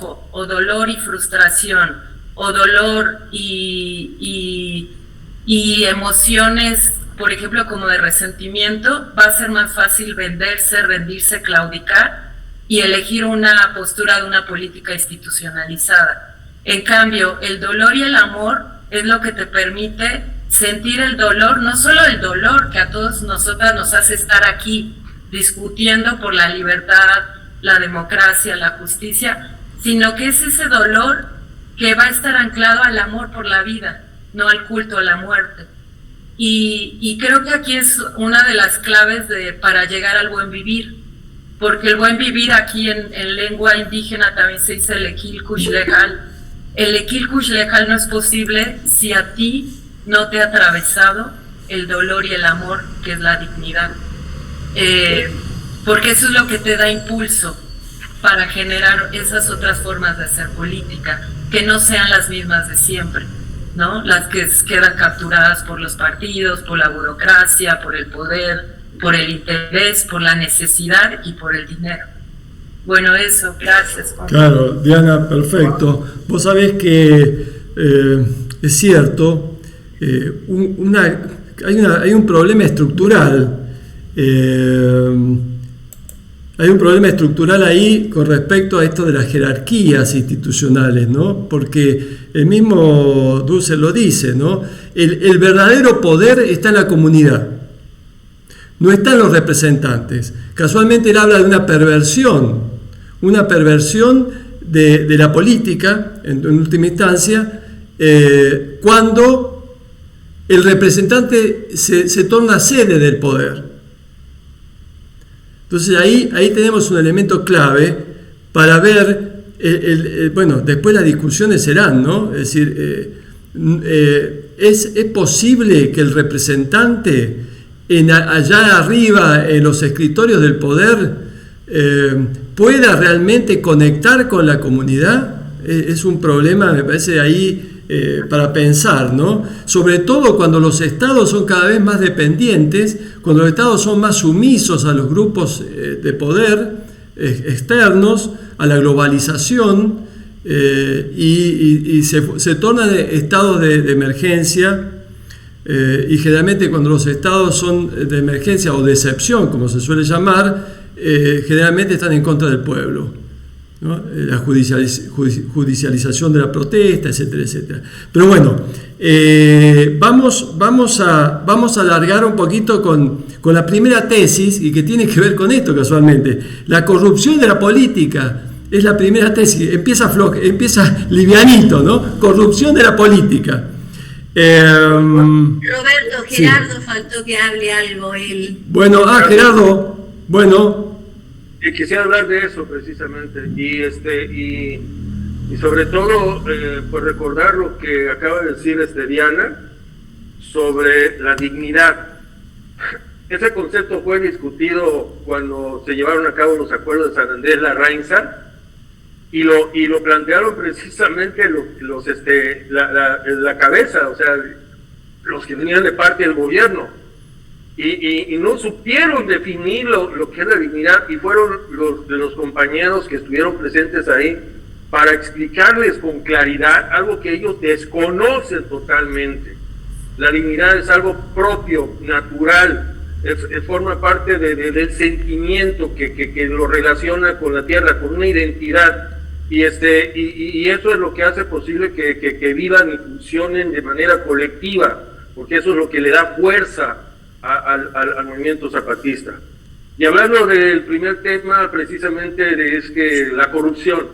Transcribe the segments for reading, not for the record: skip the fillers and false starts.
enojo, o dolor y frustración, o dolor y emociones, por ejemplo, como de resentimiento, va a ser más fácil venderse, rendirse, claudicar y elegir una postura de una política institucionalizada. En cambio, el dolor y el amor es lo que te permite sentir el dolor, no solo el dolor que a todos nosotras nos hace estar aquí discutiendo por la libertad, la democracia, la justicia, sino que es ese dolor que va a estar anclado al amor por la vida, no al culto a la muerte. Y creo que aquí es una de las claves para llegar al buen vivir, porque el buen vivir aquí en lengua indígena también se dice el equil kush lejal. El equil kush lejal no es posible si a ti no te ha atravesado el dolor y el amor, que es la dignidad. Porque eso es lo que te da impulso para generar esas otras formas de hacer política, que no sean las mismas de siempre, ¿no? Las que quedan capturadas por los partidos, por la burocracia, por el poder, por el interés, por la necesidad y por el dinero. Bueno, eso, gracias. Claro, Diana, perfecto. Vos sabés que es cierto, hay un problema estructural. Hay un problema estructural ahí con respecto a esto de las jerarquías institucionales, ¿no? Porque el mismo Dussel lo dice, ¿no? El verdadero poder está en la comunidad, no está en los representantes. Casualmente él habla de una perversión de la política, en última instancia, cuando el representante se torna sede del poder. Entonces ahí tenemos un elemento clave para ver, bueno, después las discusiones serán, ¿no? Es decir, ¿es posible que el representante allá arriba en los escritorios del poder pueda realmente conectar con la comunidad? Es un problema, me parece, ahí para pensar, ¿no? Sobre todo cuando los estados son cada vez más dependientes, cuando los estados son más sumisos a los grupos de poder externos, a la globalización, y se tornan estados de emergencia, y generalmente cuando los estados son de emergencia o de excepción, como se suele llamar, generalmente están en contra del pueblo, ¿no? La judicialización de la protesta, etcétera, etcétera. Pero bueno, vamos a alargar un poquito con la primera tesis, y que tiene que ver con esto casualmente. La corrupción de la política es la primera tesis. Empieza livianito, ¿no? Corrupción de la política. Roberto, Gerardo, sí. Faltó que hable algo él. Bueno, Gerardo, bueno. Quisiera hablar de eso precisamente, y sobre todo pues recordar lo que acaba de decir Diana sobre la dignidad. Ese concepto fue discutido cuando se llevaron a cabo los acuerdos de San Andrés Larrainza, y lo plantearon precisamente la cabeza, o sea, los que venían de parte del gobierno. Y no supieron definir lo que es la dignidad, y fueron los compañeros que estuvieron presentes ahí para explicarles con claridad algo que ellos desconocen totalmente. La dignidad es algo propio, natural, forma parte del sentimiento que lo relaciona con la tierra, con una identidad, y eso es lo que hace posible que vivan y funcionen de manera colectiva, porque eso es lo que le da fuerza al movimiento zapatista. Y hablando del primer tema, precisamente es que la corrupción,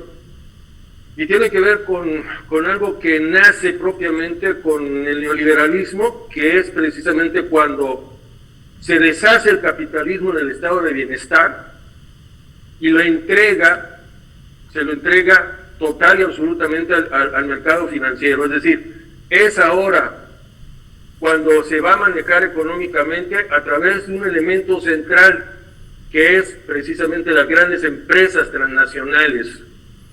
y tiene que ver con algo que nace propiamente con el neoliberalismo, que es precisamente cuando se deshace el capitalismo en el estado de bienestar y se lo entrega total y absolutamente al mercado financiero. Es decir, es ahora cuando se va a manejar económicamente a través de un elemento central, que es precisamente las grandes empresas transnacionales.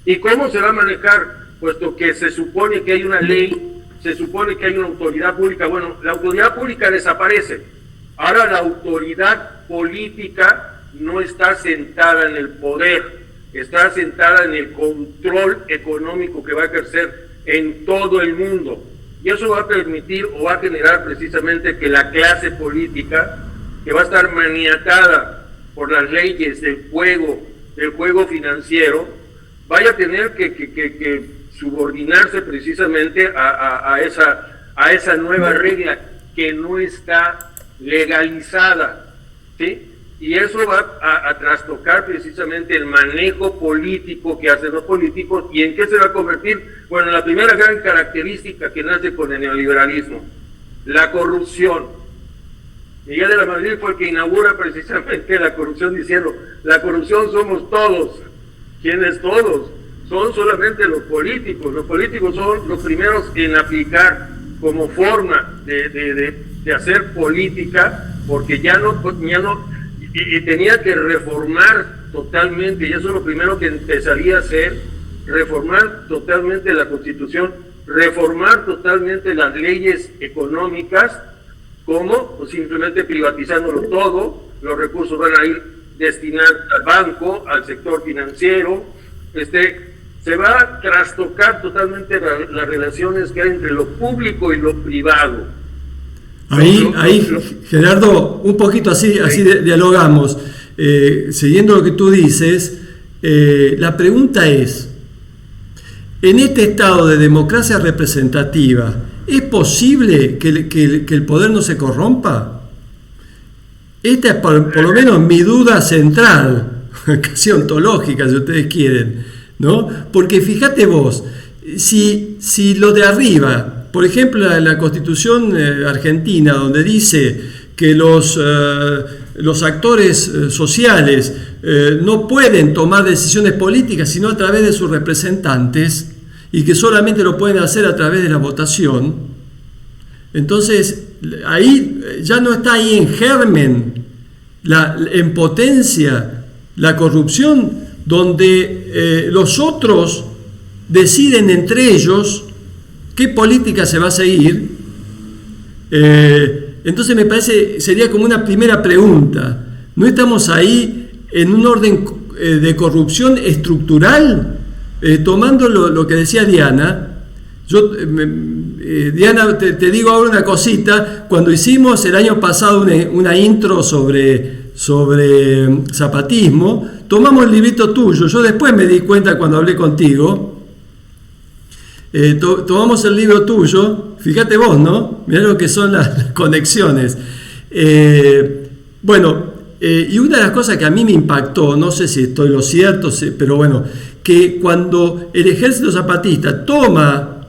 ¿Y cómo se va a manejar? Puesto que se supone que hay una ley, se supone que hay una autoridad pública. Bueno, la autoridad pública desaparece. Ahora la autoridad política no está sentada en el poder, está asentada en el control económico que va a ejercer en todo el mundo. Y eso va a permitir o va a generar precisamente que la clase política, que va a estar maniatada por las leyes del juego financiero, vaya a tener que subordinarse precisamente a esa nueva regla que no está legalizada, ¿sí? Y eso va a trastocar precisamente el manejo político que hacen los políticos. ¿Y en qué se va a convertir? Bueno, la primera gran característica que nace con el neoliberalismo, la corrupción. Miguel de la Madrid fue el que inaugura precisamente la corrupción diciendo, la corrupción somos todos. ¿Quiénes todos? Son solamente los políticos. Los políticos son los primeros en aplicar como forma de hacer política, porque ya no y tenía que reformar totalmente, y eso es lo primero que empezaría a hacer, reformar totalmente la Constitución, reformar totalmente las leyes económicas. ¿Cómo? Pues simplemente privatizándolo todo, los recursos van a ir destinados al banco, al sector financiero, se va a trastocar totalmente las relaciones que hay entre lo público y lo privado. Ahí, Gerardo, un poquito así dialogamos. Siguiendo lo que tú dices, la pregunta es, en este estado de democracia representativa, ¿es posible que el poder no se corrompa? Esta es por lo menos mi duda central, casi ontológica si ustedes quieren, ¿no? Porque fíjate vos, si lo de arriba, por ejemplo la Constitución argentina, donde dice que los actores sociales no pueden tomar decisiones políticas sino a través de sus representantes, y que solamente lo pueden hacer a través de la votación, entonces ahí ya no está ahí en germen, en potencia, la corrupción, donde los otros deciden entre ellos qué política se va a seguir. Entonces me parece, sería como una primera pregunta, ¿no estamos ahí en un orden de corrupción estructural? Tomando lo que decía Diana, Diana, te digo ahora una cosita. Cuando hicimos el año pasado una intro sobre zapatismo, tomamos el librito tuyo. Yo después me di cuenta cuando hablé contigo, tomamos el libro tuyo, fíjate vos, ¿no? Mirá lo que son las conexiones. Y una de las cosas que a mí me impactó, no sé si estoy lo cierto, pero bueno, que cuando el ejército zapatista toma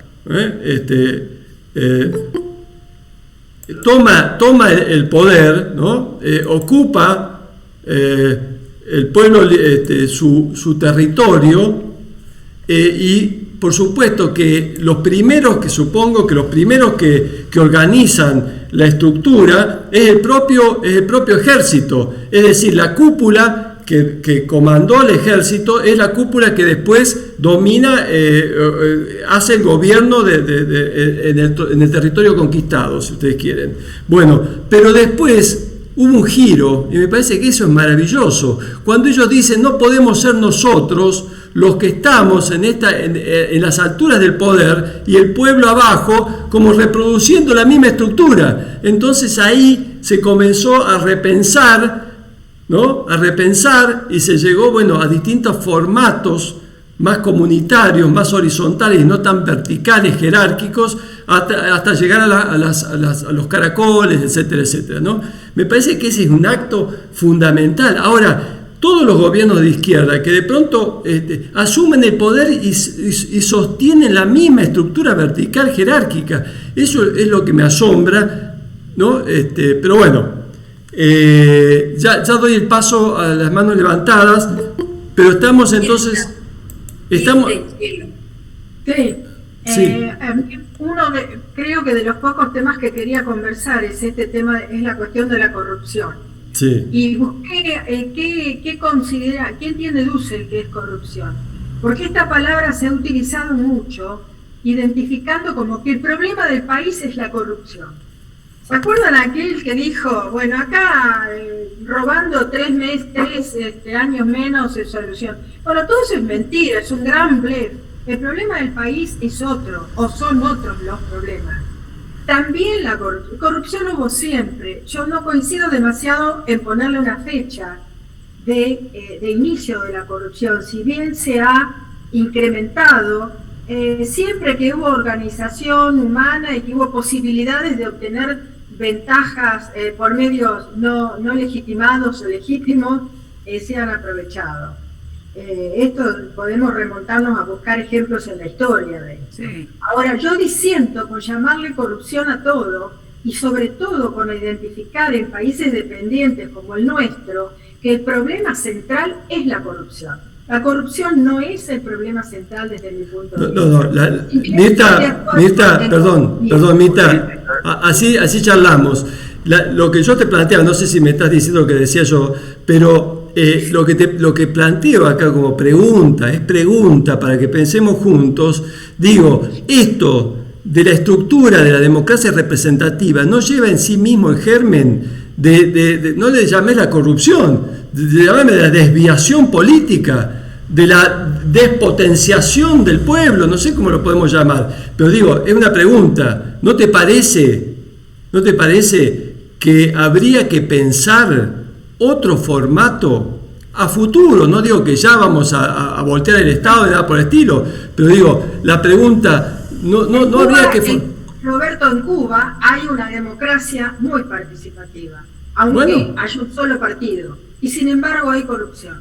el poder, ¿no? Ocupa el pueblo su territorio, y por supuesto que los primeros que organizan la estructura es el propio ejército, es decir, la cúpula que comandó el ejército es la cúpula que después domina, hace el gobierno en el territorio conquistado, si ustedes quieren. Bueno, pero después hubo un giro, y me parece que eso es maravilloso, cuando ellos dicen no podemos ser nosotros los que estamos en las alturas del poder y el pueblo abajo, como reproduciendo la misma estructura. Entonces ahí se comenzó a repensar, ¿no? Y se llegó, a distintos formatos más comunitarios, más horizontales y no tan verticales, jerárquicos, hasta llegar a los caracoles, etcétera, etcétera, ¿no? Me parece que ese es un acto fundamental. Ahora, todos los gobiernos de izquierda que de pronto asumen el poder y sostienen la misma estructura vertical jerárquica, eso es lo que me asombra, ¿no? Pero bueno, ya doy el paso a las manos levantadas, pero estamos entonces... Creo que de los pocos temas que quería conversar es la cuestión de la corrupción. Sí. Y busqué qué considera, qué entiende Dussel que es corrupción, porque esta palabra se ha utilizado mucho, identificando como que el problema del país es la corrupción. ¿Se acuerdan aquel que dijo, bueno, acá robando 3 años menos es solución? Bueno, todo eso es mentira, es un gran blef. El problema del país es otro, o son otros los problemas. También la corrupción hubo siempre. Yo no coincido demasiado en ponerle una fecha de inicio de la corrupción, si bien se ha incrementado siempre que hubo organización humana y que hubo posibilidades de obtener ventajas por medios no legitimados o legítimos, se han aprovechado. Esto podemos remontarnos a buscar ejemplos en la historia de eso. Sí. Ahora, yo disiento con llamarle corrupción a todo, y sobre todo con identificar en países dependientes como el nuestro, que el problema central es la corrupción. La corrupción no es el problema central desde mi punto de vista. Mirta, así charlamos. Lo que yo te planteaba, no sé si me estás diciendo lo que decía yo, pero lo que planteo acá como pregunta, es pregunta para que pensemos juntos. Digo, esto de la estructura de la democracia representativa no lleva en sí mismo el germen no le llamé la corrupción, llamé la desviación política, de la despotenciación del pueblo, no sé cómo lo podemos llamar, pero digo, es una pregunta. ¿No te parece que habría que pensar otro formato a futuro? No digo que ya vamos a voltear el Estado y nada por el estilo, pero digo, la pregunta, no habría que... Roberto, en Cuba hay una democracia muy participativa, aunque hay un solo partido, y sin embargo hay corrupción.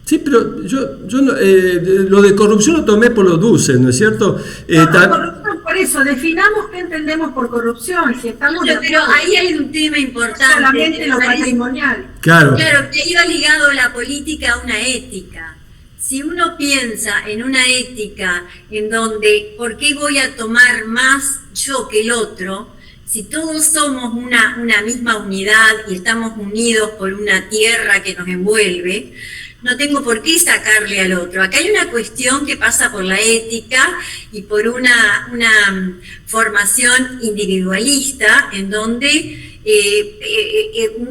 Sí, pero yo no, lo de corrupción lo tomé por los dulces, ¿no es cierto? Corrupción, por eso, definamos qué entendemos por corrupción. Si estamos pero ahí hay un tema importante. Solamente lo patrimonial. Claro, que iba ligado la política a una ética. Si uno piensa en una ética en donde, ¿por qué voy a tomar más yo que el otro? Si todos somos una misma unidad y estamos unidos por una tierra que nos envuelve, no tengo por qué sacarle al otro. Acá hay una cuestión que pasa por la ética y por una formación individualista en donde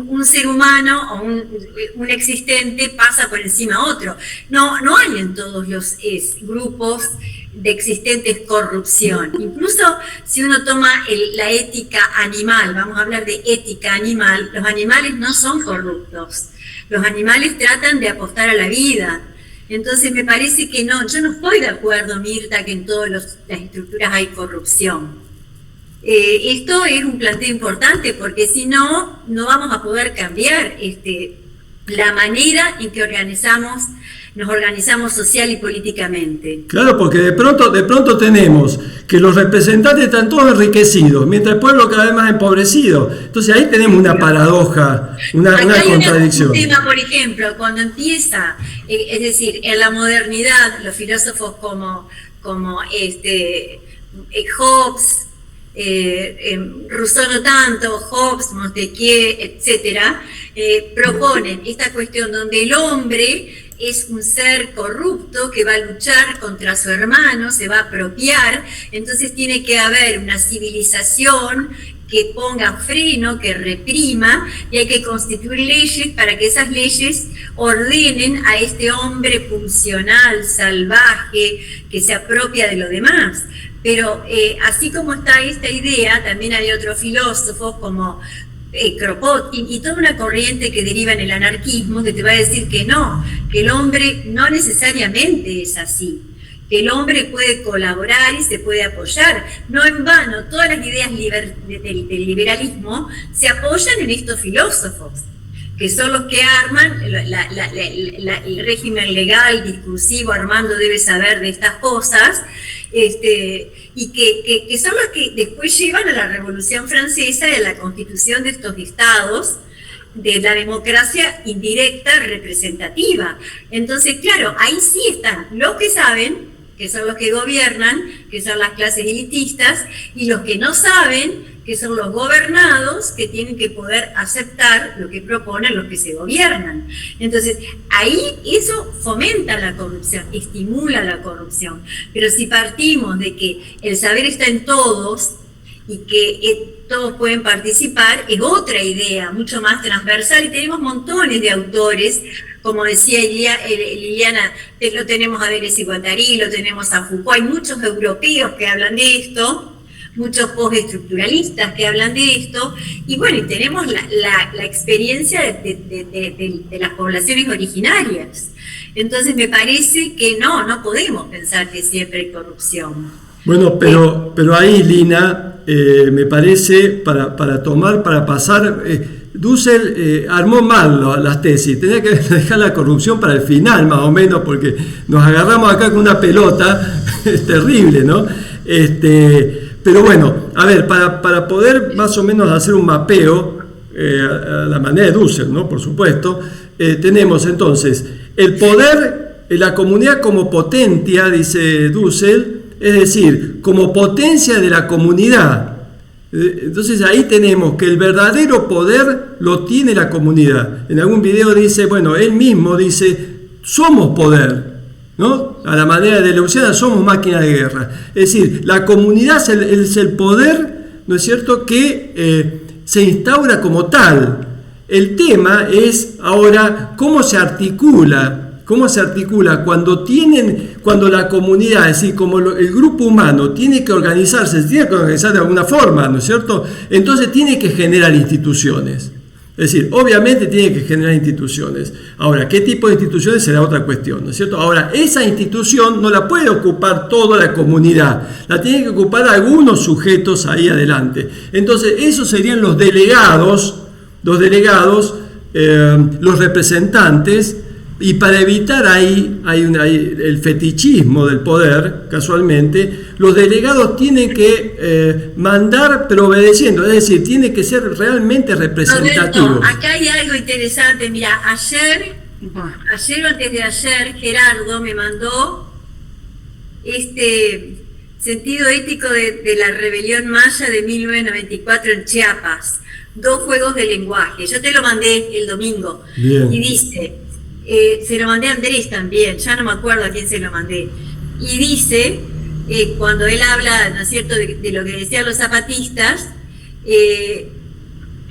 un ser humano o un existente pasa por encima a otro. No hay en todos los grupos de existentes corrupción. Incluso si uno toma la ética animal, vamos a hablar de ética animal, los animales no son corruptos. Los animales tratan de apostar a la vida. Entonces me parece que no, yo no estoy de acuerdo, Mirta, que en todas las estructuras hay corrupción. Esto es un planteo importante porque si no, no vamos a poder cambiar la manera en que nos organizamos social y políticamente. Claro, porque de pronto tenemos que los representantes están todos enriquecidos, mientras el pueblo cada vez más empobrecido. Entonces ahí tenemos una paradoja, una contradicción. Un tema, por ejemplo, cuando empieza, es decir, en la modernidad, los filósofos como Hobbes, Rousseau no tanto, Hobbes, Montesquieu, etcétera, proponen esta cuestión donde el hombre es un ser corrupto que va a luchar contra su hermano, se va a apropiar, entonces tiene que haber una civilización que ponga freno, que reprima, y hay que constituir leyes para que esas leyes ordenen a este hombre pulsional, salvaje, que se apropia de lo demás. Pero así como está esta idea, también hay otros filósofos como Kropotkin y toda una corriente que deriva en el anarquismo que te va a decir que no, que el hombre no necesariamente es así, que el hombre puede colaborar y se puede apoyar. No en vano, todas las ideas del liberalismo se apoyan en estos filósofos, que son los que arman el régimen legal, discursivo. Armando debe saber de estas cosas, y que son los que después llevan a la Revolución Francesa y a la constitución de estos estados, de la democracia indirecta representativa. Entonces, claro, ahí sí están los que saben, que son los que gobiernan, que son las clases elitistas, y los que no saben, que son los gobernados, que tienen que poder aceptar lo que proponen los que se gobiernan. Entonces, ahí eso fomenta la corrupción, estimula la corrupción. Pero si partimos de que el saber está en todos y que todos pueden participar, es otra idea, mucho más transversal, y tenemos montones de autores, como decía Liliana, lo tenemos a Deleuze y Guattari, lo tenemos a Foucault, hay muchos europeos que hablan de esto, muchos postestructuralistas que hablan de esto, y bueno, y tenemos la experiencia de las poblaciones originarias. Entonces me parece que no podemos pensar que siempre hay corrupción. Bueno, pero ahí, Lina, me parece, para pasar, Dussel armó mal las tesis, tenía que dejar la corrupción para el final, más o menos, porque nos agarramos acá con una pelota, es terrible, ¿no? Pero bueno, a ver, para poder más o menos hacer un mapeo, a la manera de Dussel, ¿no? Por supuesto, tenemos entonces el poder, la comunidad como potencia, dice Dussel, es decir, como potencia de la comunidad. Entonces ahí tenemos que el verdadero poder lo tiene la comunidad. En algún video dice, bueno, él mismo dice, somos poder, ¿no? A la manera de Leuciana, somos máquina de guerra. Es decir, la comunidad es el poder, ¿no es cierto?, que se instaura como tal. El tema es ahora cómo se articula cuando la comunidad, es decir, como el grupo humano tiene que organizarse, se tiene que organizar de alguna forma, ¿no es cierto? Entonces tiene que generar instituciones. Es decir, obviamente tiene que generar instituciones. Ahora, ¿qué tipo de instituciones? Será otra cuestión, ¿no es cierto? Ahora, esa institución no la puede ocupar toda la comunidad, la tienen que ocupar algunos sujetos ahí adelante. Entonces, esos serían los delegados, los representantes. Y para evitar ahí el fetichismo del poder, casualmente, los delegados tienen que mandar pero obedeciendo, es decir, tiene que ser realmente representativo. Roberto, acá hay algo interesante, mira, ayer o antes de ayer, Gerardo me mandó este sentido ético de la rebelión maya de 1994 en Chiapas, 2 juegos de lenguaje, yo te lo mandé el domingo. Bien. Y dice... se lo mandé a Andrés también, ya no me acuerdo a quién se lo mandé, y dice, cuando él habla, ¿no es cierto?, de lo que decían los zapatistas,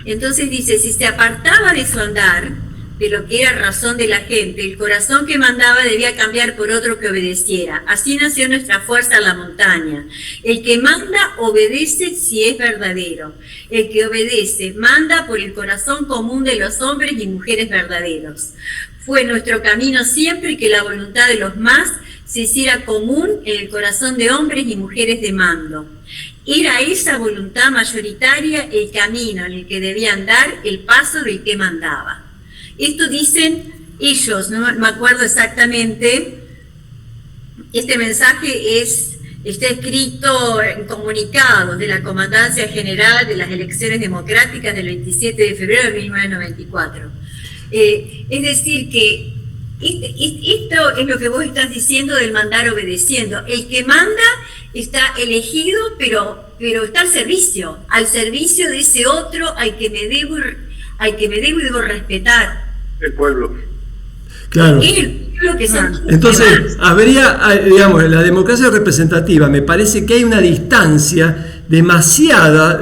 entonces dice, si se apartaba de su andar, de lo que era razón de la gente, el corazón que mandaba debía cambiar por otro que obedeciera. Así nació nuestra fuerza en la montaña. El que manda obedece si es verdadero. El que obedece manda por el corazón común de los hombres y mujeres verdaderos. Fue nuestro camino siempre que la voluntad de los más se hiciera común en el corazón de hombres y mujeres de mando. Era esa voluntad mayoritaria el camino en el que debía andar el paso del que mandaba. Esto dicen ellos, no me acuerdo exactamente. Este mensaje está escrito en comunicados de la Comandancia General de las Elecciones Democráticas del 27 de febrero de 1994. Es decir, que esto es lo que vos estás diciendo del mandar obedeciendo. El que manda está elegido, pero está al servicio de ese otro al que me debo y debo respetar. El pueblo. Claro. Entonces, habría, digamos, en la democracia representativa, me parece que hay una distancia demasiada,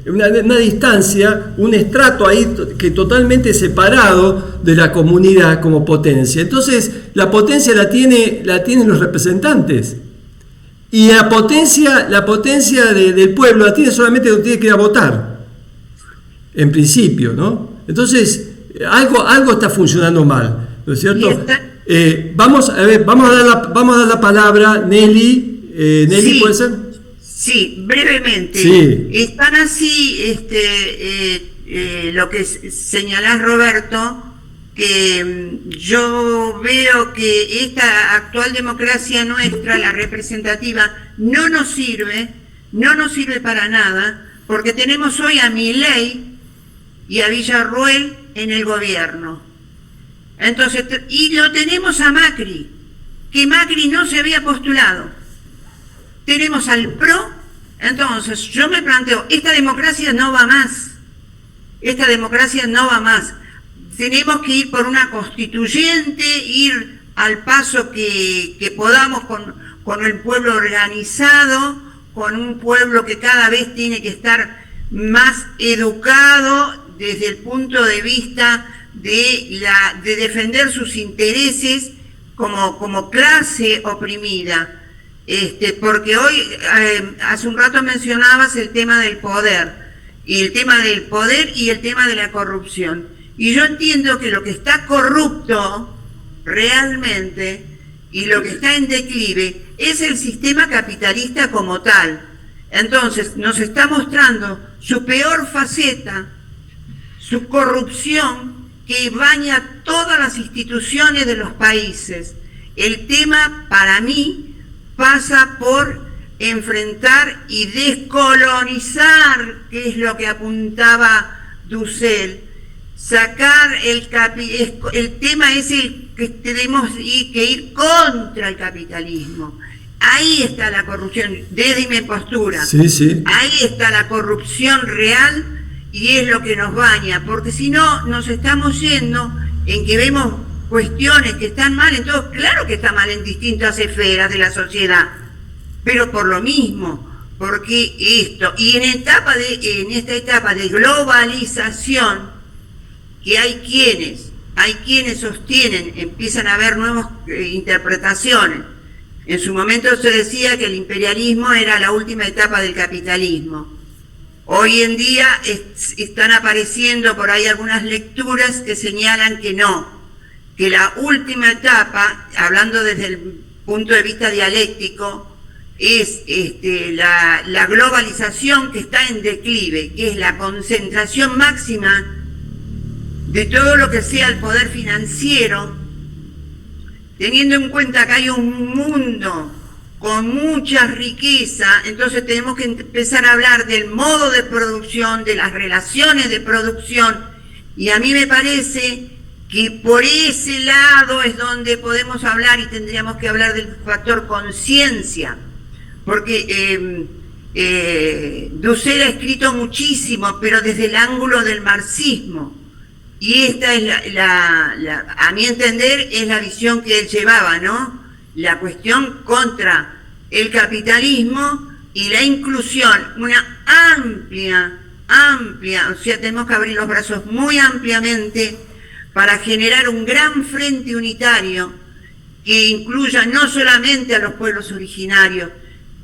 una distancia, un estrato ahí que totalmente separado de la comunidad como potencia. Entonces, la potencia la tienen los representantes. Y la potencia del pueblo la tiene solamente cuando tiene que ir a votar. En principio, ¿no? Entonces, algo está funcionando mal, ¿no es cierto? Vamos a dar la palabra, Nelly. Nelly, sí. ¿Puede ser? Sí, brevemente. Sí. Están así, lo que señalás, Roberto, que yo veo que esta actual democracia nuestra, la representativa, no nos sirve para nada, porque tenemos hoy a Milei y a Villarruel en el gobierno. Entonces, y lo tenemos a Macri, que Macri no se había postulado. Tenemos al PRO. Entonces, yo me planteo, esta democracia no va más. Tenemos que ir por una constituyente, ir al paso que podamos con el pueblo organizado, con un pueblo que cada vez tiene que estar más educado desde el punto de vista de defender sus intereses como clase oprimida. Porque hoy, hace un rato mencionabas el tema del poder, y el tema de la corrupción. Y yo entiendo que lo que está corrupto realmente y lo que está en declive es el sistema capitalista como tal. Entonces nos está mostrando su peor faceta, su corrupción que baña todas las instituciones de los países. El tema para mí pasa por enfrentar y descolonizar, que es lo que apuntaba Dussel. Sacar el tema es el que tenemos que ir contra el capitalismo. Ahí está la corrupción, desde mi postura. Sí, sí. Ahí está la corrupción real y es lo que nos baña, porque si no nos estamos yendo en que vemos cuestiones que están mal en todo. Claro que está mal en distintas esferas de la sociedad, pero por lo mismo, porque esto, y en esta etapa de globalización, que hay quienes sostienen, empiezan a haber nuevas interpretaciones. En su momento se decía que el imperialismo era la última etapa del capitalismo. Hoy en día están apareciendo por ahí algunas lecturas que señalan que no, que la última etapa, hablando desde el punto de vista dialéctico, es la globalización que está en declive, que es la concentración máxima de todo lo que sea el poder financiero, teniendo en cuenta que hay un mundo con mucha riqueza. Entonces tenemos que empezar a hablar del modo de producción, de las relaciones de producción, y a mí me parece que por ese lado es donde podemos hablar y tendríamos que hablar del factor conciencia, porque Dussel ha escrito muchísimo, pero desde el ángulo del marxismo. Y esta es a mi entender, es la visión que él llevaba, ¿no? La cuestión contra el capitalismo y la inclusión, una amplia, o sea, tenemos que abrir los brazos muy ampliamente para generar un gran frente unitario que incluya no solamente a los pueblos originarios,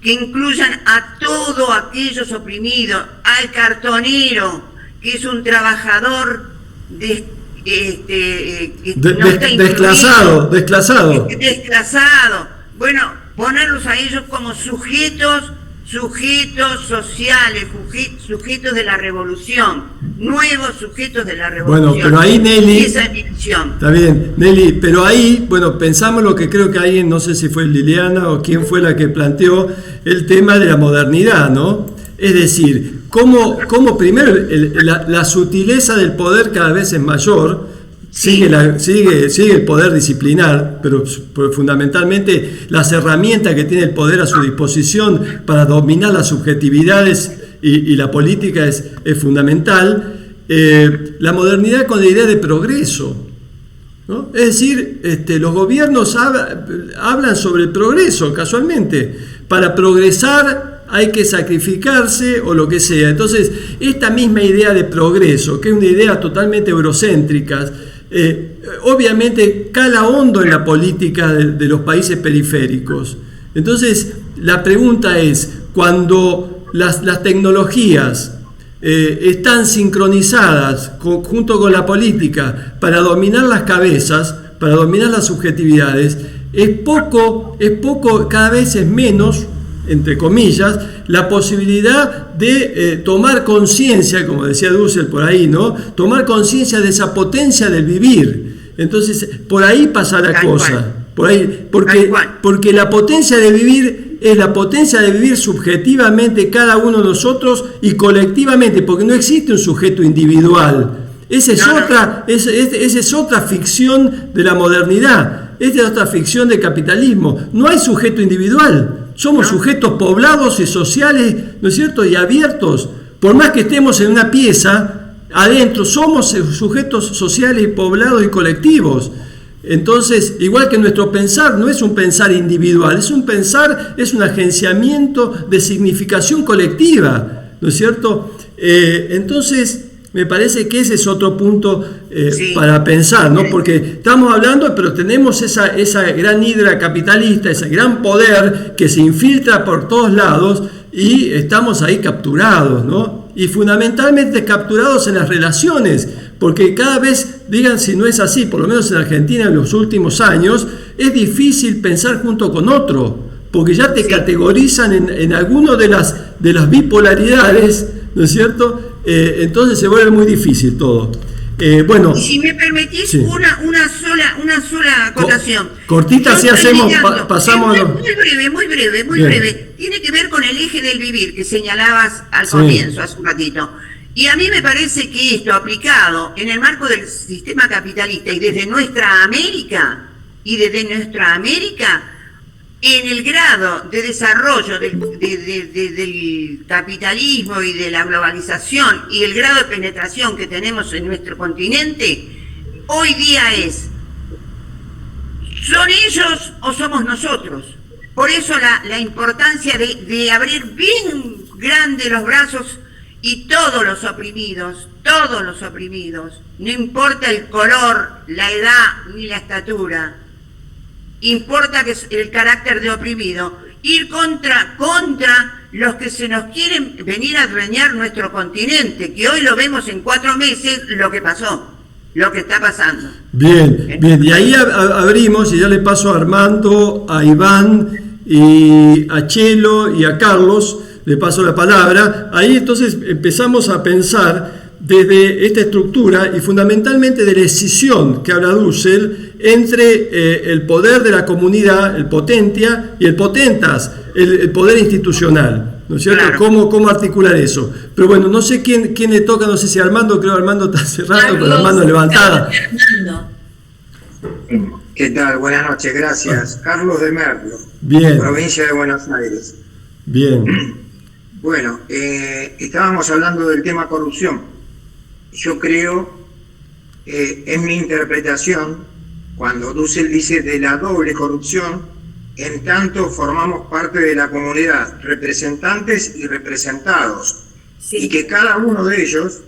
que incluyan a todos aquellos oprimidos, al cartonero, que es un trabajador desclasado. Bueno, ponerlos a ellos como sujetos sociales, sujetos de la revolución, nuevos sujetos de la revolución. Bueno, pero ahí, Nelly, esa división. Está bien, Nelly, pero ahí, bueno, pensamos lo que creo que alguien, no sé si fue Liliana o quién fue la que planteó el tema de la modernidad, ¿no? Es decir, cómo primero la sutileza del poder cada vez es mayor, sigue el poder disciplinar, pero fundamentalmente las herramientas que tiene el poder a su disposición para dominar las subjetividades y la política es fundamental. La modernidad con la idea de progreso, ¿no? Es decir, los gobiernos hablan sobre el progreso casualmente. Para progresar hay que sacrificarse o lo que sea. Entonces, esta misma idea de progreso, que es una idea totalmente eurocéntrica, obviamente cala hondo en la política de los países periféricos. Entonces, la pregunta es, cuando las tecnologías están sincronizadas junto con la política para dominar las cabezas, para dominar las subjetividades, es poco, cada vez es menos, entre comillas, la posibilidad de tomar conciencia, como decía Dussel por ahí, ¿no? Tomar conciencia de esa potencia del vivir. Entonces, por ahí pasa la cosa. Por ahí, porque la potencia de vivir es la potencia de vivir subjetivamente cada uno de nosotros y colectivamente, porque no existe un sujeto individual. Esa es otra ficción de la modernidad. Esta es otra ficción del capitalismo. No hay sujeto individual. Somos sujetos poblados y sociales, ¿no es cierto?, y abiertos. Por más que estemos en una pieza, adentro somos sujetos sociales, poblados y colectivos. Entonces, igual que nuestro pensar no es un pensar individual, es un agenciamiento de significación colectiva, ¿no es cierto? Entonces, me parece que ese es otro punto para pensar, ¿no? Porque estamos hablando, pero tenemos esa gran hidra capitalista, ese gran poder que se infiltra por todos lados y estamos ahí capturados, ¿no? Y fundamentalmente capturados en las relaciones, porque cada vez, digan si no es así, por lo menos en Argentina en los últimos años, es difícil pensar junto con otro, porque ya te categorizan en alguno de las bipolaridades, ¿no es cierto? Entonces se vuelve muy difícil todo. Bueno, y si me permitís, sí. una sola acotación. Cortita, si hacemos, pasamos a muy breve. Tiene que ver con el eje del vivir que señalabas al comienzo, hace un ratito. Y a mí me parece que esto aplicado en el marco del sistema capitalista y desde nuestra América, en el grado de desarrollo del capitalismo y de la globalización y el grado de penetración que tenemos en nuestro continente, hoy día ¿son ellos o somos nosotros? Por eso la importancia de abrir bien grande los brazos y todos los oprimidos, no importa el color, la edad ni la estatura, importa que es el carácter de oprimido, ir contra los que se nos quieren venir a adueñar nuestro continente, que hoy lo vemos en 4 meses lo que pasó, lo que está pasando. Bien, y ahí abrimos, y ya le paso a Armando, a Iván, y a Chelo y a Carlos, le paso la palabra. Ahí entonces empezamos a pensar desde esta estructura y fundamentalmente de la escisión que habla Dussel entre el poder de la comunidad, el potentia, y el potentas, el poder institucional, ¿no es cierto? Claro. ¿Cómo articular eso? Pero bueno, no sé quién le toca, no sé si Armando, creo Armando está hace rato con la mano levantada. ¿Qué tal? Buenas noches, gracias. Carlos de Merlo, Bien. provincia de Buenos Aires. Bien. Bueno, estábamos hablando del tema corrupción. Yo creo, en mi interpretación, cuando Dussel dice de la doble corrupción, en tanto formamos parte de la comunidad, representantes y representados, y que cada uno de ellos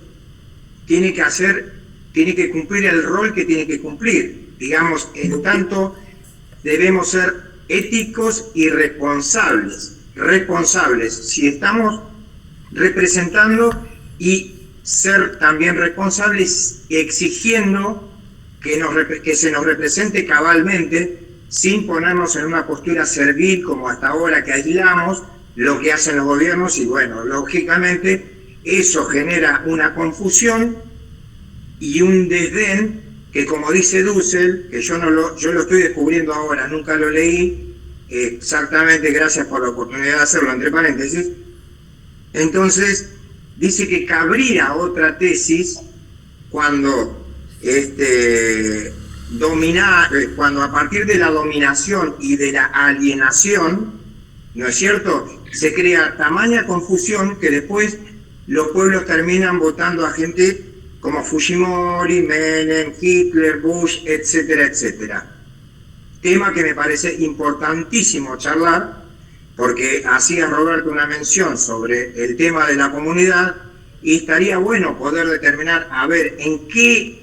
tiene que cumplir el rol que tiene que cumplir. Digamos, en tanto debemos ser éticos y responsables, si estamos representando, y ser también responsables exigiendo que se nos represente cabalmente, sin ponernos en una postura servil como hasta ahora, que aislamos lo que hacen los gobiernos. Y bueno, lógicamente eso genera una confusión y un desdén que, como dice Dussel, que yo lo estoy descubriendo ahora, nunca lo leí, exactamente, gracias por la oportunidad de hacerlo entre paréntesis. Entonces dice que cabría otra tesis cuando cuando a partir de la dominación y de la alienación, ¿no es cierto?, se crea tamaña confusión que después los pueblos terminan votando a gente como Fujimori, Menem, Hitler, Bush, etcétera, etcétera. Tema que me parece importantísimo charlar, porque hacía Roberto una mención sobre el tema de la comunidad, y estaría bueno poder determinar, a ver, en qué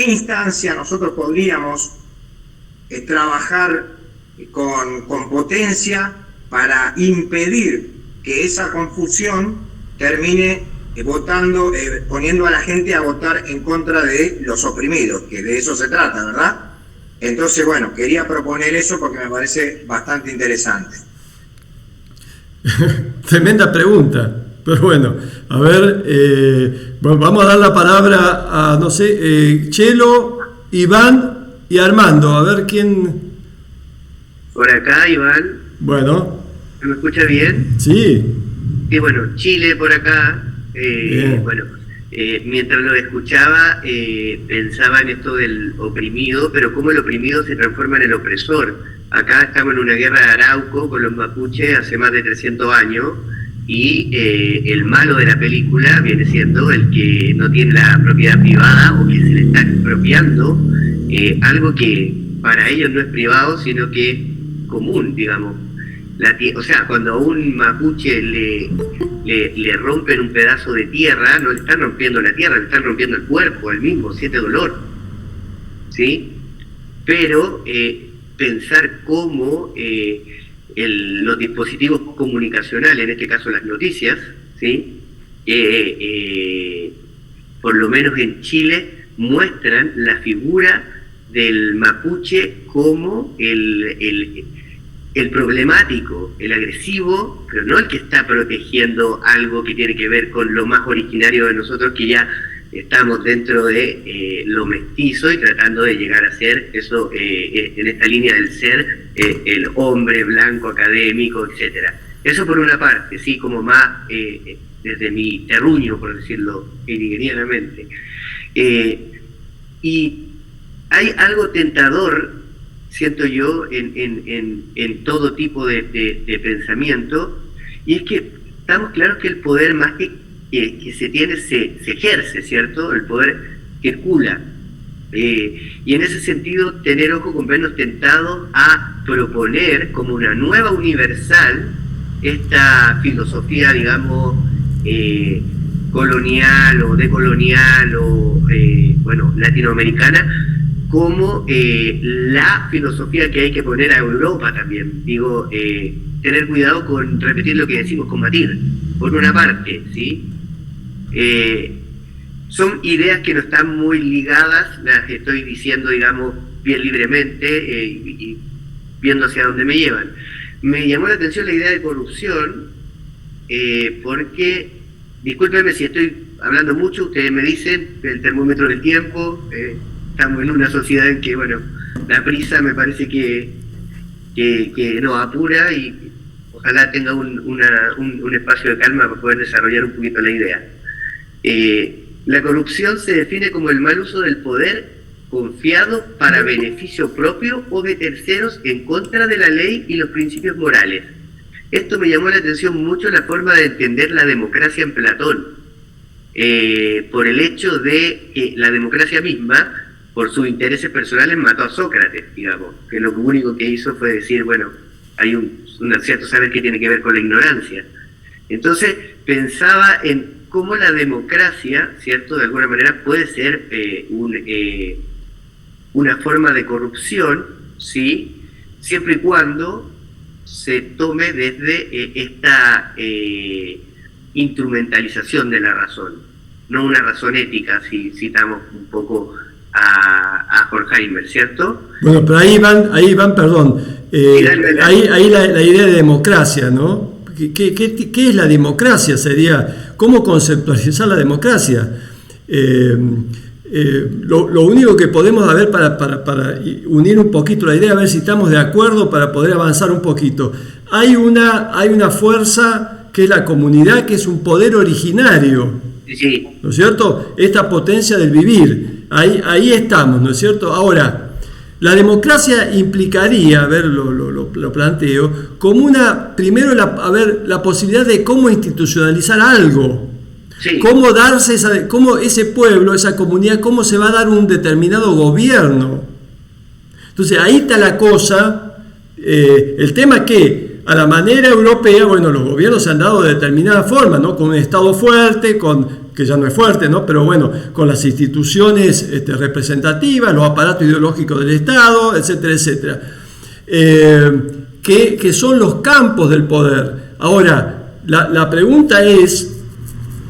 instancia nosotros podríamos trabajar con potencia para impedir que esa confusión termine poniendo a la gente a votar en contra de los oprimidos, que de eso se trata, ¿verdad? Entonces, bueno, quería proponer eso porque me parece bastante interesante. Tremenda pregunta, pero bueno, a ver, vamos a dar la palabra a, no sé, Chelo, Iván y Armando, a ver quién... Por acá, Iván. Bueno. ¿Me escucha bien? Sí. Y bueno, Chile por acá. Bueno, mientras lo escuchaba, pensaba en esto del oprimido, pero cómo el oprimido se transforma en el opresor. Acá estamos en una guerra de Arauco con los mapuches hace más de 300 años, y el malo de la película viene siendo el que no tiene la propiedad privada o que se le está expropiando algo que para ellos no es privado, sino que es común, digamos. O sea, cuando a un mapuche le rompen un pedazo de tierra, no le están rompiendo la tierra, le están rompiendo el cuerpo, el mismo, siente dolor, ¿sí? Pero pensar cómo los dispositivos comunicacionales, en este caso las noticias, ¿sí? Por lo menos en Chile, muestran la figura del mapuche como el problemático, el agresivo, pero no el que está protegiendo algo que tiene que ver con lo más originario de nosotros, que ya estamos dentro de lo mestizo y tratando de llegar a ser eso, en esta línea del ser, el hombre blanco, académico, etcétera. Eso por una parte, sí, como más desde mi terruño, por decirlo hegelianamente. Y hay algo tentador, siento yo, en todo tipo de pensamiento, y es que estamos claros que el poder más que se tiene se ejerce, ¿cierto? El poder circula. Y en ese sentido, tener ojo con vernos tentados a proponer como una nueva universal esta filosofía, digamos, colonial o decolonial o, bueno, latinoamericana, como la filosofía que hay que poner a Europa también. Digo, tener cuidado con repetir lo que decimos, combatir, por una parte, ¿sí? Son ideas que no están muy ligadas, las estoy diciendo, digamos, bien libremente y viendo hacia dónde me llevan. Me llamó la atención la idea de corrupción, porque, discúlpenme si estoy hablando mucho, ustedes me dicen, el termómetro del tiempo, estamos en una sociedad en que, bueno, la prisa me parece que nos apura y ojalá tenga un espacio de calma para poder desarrollar un poquito la idea. La corrupción se define como el mal uso del poder confiado para beneficio propio o de terceros en contra de la ley y los principios morales. Esto me llamó la atención mucho la forma de entender la democracia en Platón, por el hecho de que la democracia misma, por sus intereses personales, mató a Sócrates, digamos, que lo único que hizo fue decir, bueno, hay un cierto saber que tiene que ver con la ignorancia. Entonces pensaba en cómo la democracia, ¿cierto?, de alguna manera puede ser una forma de corrupción, ¿sí?, siempre y cuando se tome desde esta instrumentalización de la razón, no una razón ética, si citamos un poco a Horkheimer, ¿cierto? Bueno, pero ahí van, perdón, ahí la idea de democracia, ¿no? ¿Qué es la democracia? Sería, ¿cómo conceptualizar la democracia? Lo único que podemos ver para unir un poquito la idea, a ver si estamos de acuerdo para poder avanzar un poquito. Hay una fuerza que es la comunidad, que es un poder originario, sí, ¿no es cierto? Esta potencia del vivir, ahí estamos, ¿no es cierto? Ahora, la democracia implicaría, a ver, lo planteo, como primero la posibilidad de cómo institucionalizar algo. sí. Cómo darse cómo ese pueblo, esa comunidad, cómo se va a dar un determinado gobierno. Entonces ahí está la cosa. El tema que a la manera europea, bueno, los gobiernos se han dado de determinada forma, ¿no? Con un Estado fuerte, que ya no es fuerte, ¿no? Pero bueno, con las instituciones representativas, los aparatos ideológicos del Estado, etcétera, etcétera. Que son los campos del poder. Ahora, la pregunta es,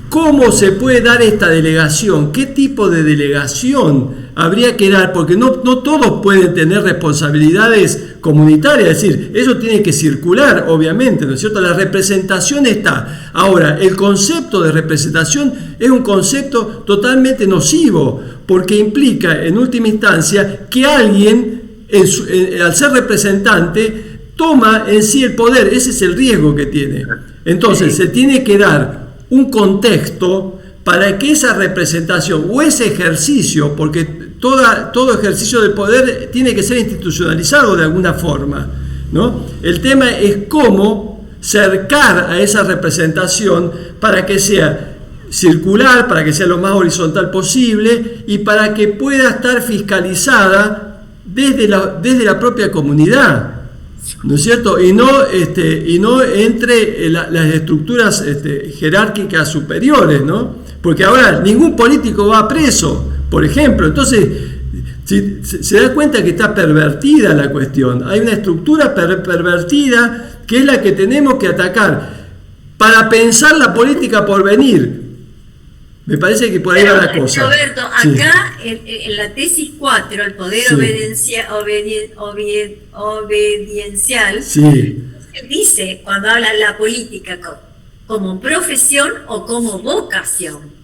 ¿cómo se puede dar esta delegación? ¿Qué tipo de delegación habría que dar? Porque no todos pueden tener responsabilidades comunitarias, es decir, eso tiene que circular, obviamente, ¿no es cierto? La representación está. Ahora, el concepto de representación es un concepto totalmente nocivo, porque implica, en última instancia, que alguien, al ser representante, toma en sí el poder. Ese es el riesgo que tiene. Entonces, se tiene que dar un contexto para que esa representación o ese ejercicio, porque todo ejercicio de poder tiene que ser institucionalizado de alguna forma, ¿no? El tema es cómo cercar a esa representación para que sea circular para que sea lo más horizontal posible y para que pueda estar fiscalizada desde la propia comunidad, ¿no es cierto? Y no entre las estructuras jerárquicas superiores, ¿no? Porque ahora ningún político va preso, por ejemplo. Entonces, si se da cuenta que está pervertida la cuestión, hay una estructura pervertida que es la que tenemos que atacar para pensar la política por venir. Me parece que por ahí va la cosa. Roberto, acá en la tesis 4, el poder obediencial, dice, cuando habla de la política como profesión o como vocación.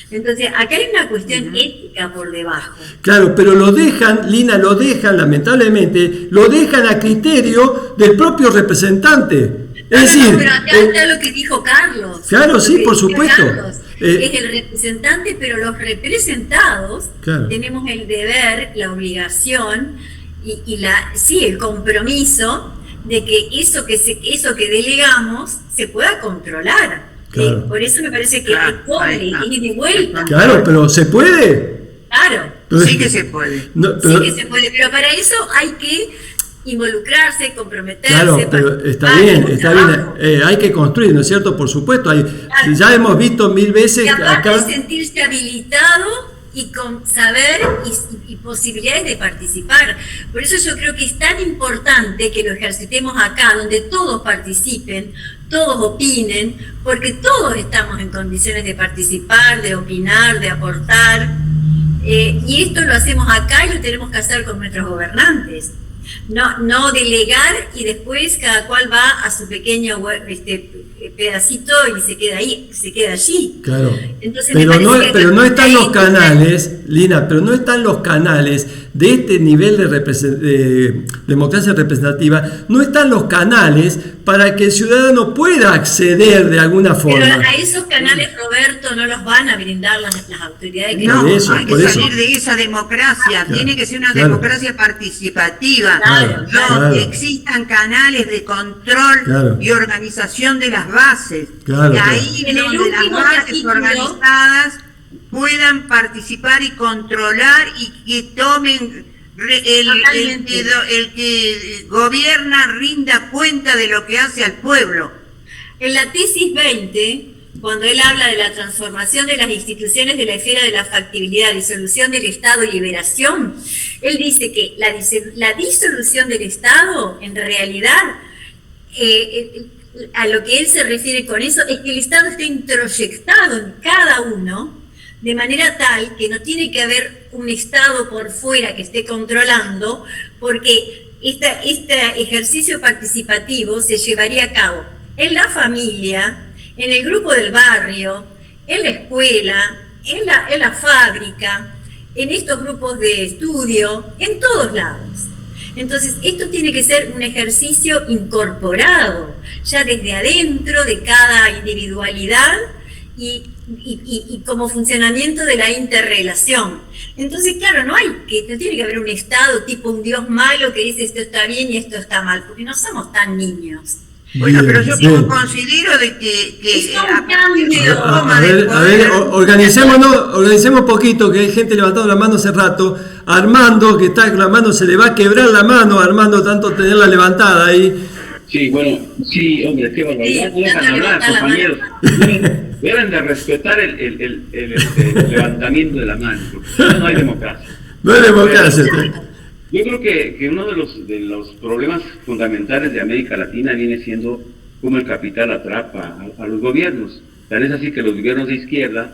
Entonces, acá hay una cuestión ética por debajo. Claro, pero lo dejan, Lina, lamentablemente, lo dejan a criterio del propio representante. Es decir, pero acá está lo que dijo Carlos. Claro, sí, por supuesto. Es el representante, pero los representados tenemos el deber, la obligación y el compromiso de que eso que delegamos se pueda controlar. Claro. Por eso me parece que es doble y de vuelta. Claro, pero ¿se puede? Claro. Sí que se puede. Sí que se puede, pero para eso hay que involucrarse, comprometerse. Claro, pero está bien, hay que construir, ¿no es cierto? Por supuesto, ya hemos visto 1000 veces y aparte acá. Sentirse habilitado y con saber y posibilidades de participar. Por eso yo creo que es tan importante que lo ejercitemos acá, donde todos participen, todos opinen, porque todos estamos en condiciones de participar, de opinar, de aportar, y esto lo hacemos acá y lo tenemos que hacer con nuestros gobernantes. No delegar y después cada cual va a su pequeño pedacito y se queda allí. Claro. Entonces, pero no están los canales, Lina, pero no están los canales de este nivel de democracia representativa, no están los canales para que el ciudadano pueda acceder de alguna forma. Pero a esos canales, Roberto, no los van a brindar las autoridades que no, hay que salir de esa democracia, tiene que ser una democracia participativa, donde existan canales de control y organización de las bases, y ahí donde las bases organizadas puedan participar y controlar y que tomen el que gobierna rinda cuenta de lo que hace al pueblo. En la tesis 20, cuando él habla de la transformación de las instituciones de la esfera de la factibilidad, disolución del Estado y liberación, él dice que la disolución del Estado, en realidad, a lo que él se refiere con eso, es que el Estado esté introyectado en cada uno, de manera tal que no tiene que haber un Estado por fuera que esté controlando, porque este ejercicio participativo se llevaría a cabo en la familia, en el grupo del barrio, en la escuela, en la fábrica, en estos grupos de estudio, en todos lados. Entonces, esto tiene que ser un ejercicio incorporado, ya desde adentro de cada individualidad y como funcionamiento de la interrelación. Entonces, claro, no tiene que haber un Estado tipo un Dios malo que dice esto está bien y esto está mal, porque no somos tan niños. Bueno, pero yo considero de que a ver, organicemos poquito, que hay gente levantando la mano hace rato. Armando, que está con la mano, se le va a quebrar la mano, Armando, tanto tenerla levantada ahí. Sí, bueno, sí, hombre, qué barbaridad, no dejan hablar, compañeros. Deben de respetar el levantamiento de la mano, porque no hay democracia. No hay democracia. Yo creo que uno de los problemas fundamentales de América Latina viene siendo cómo el capital atrapa a los gobiernos. Tal es así que los gobiernos de izquierda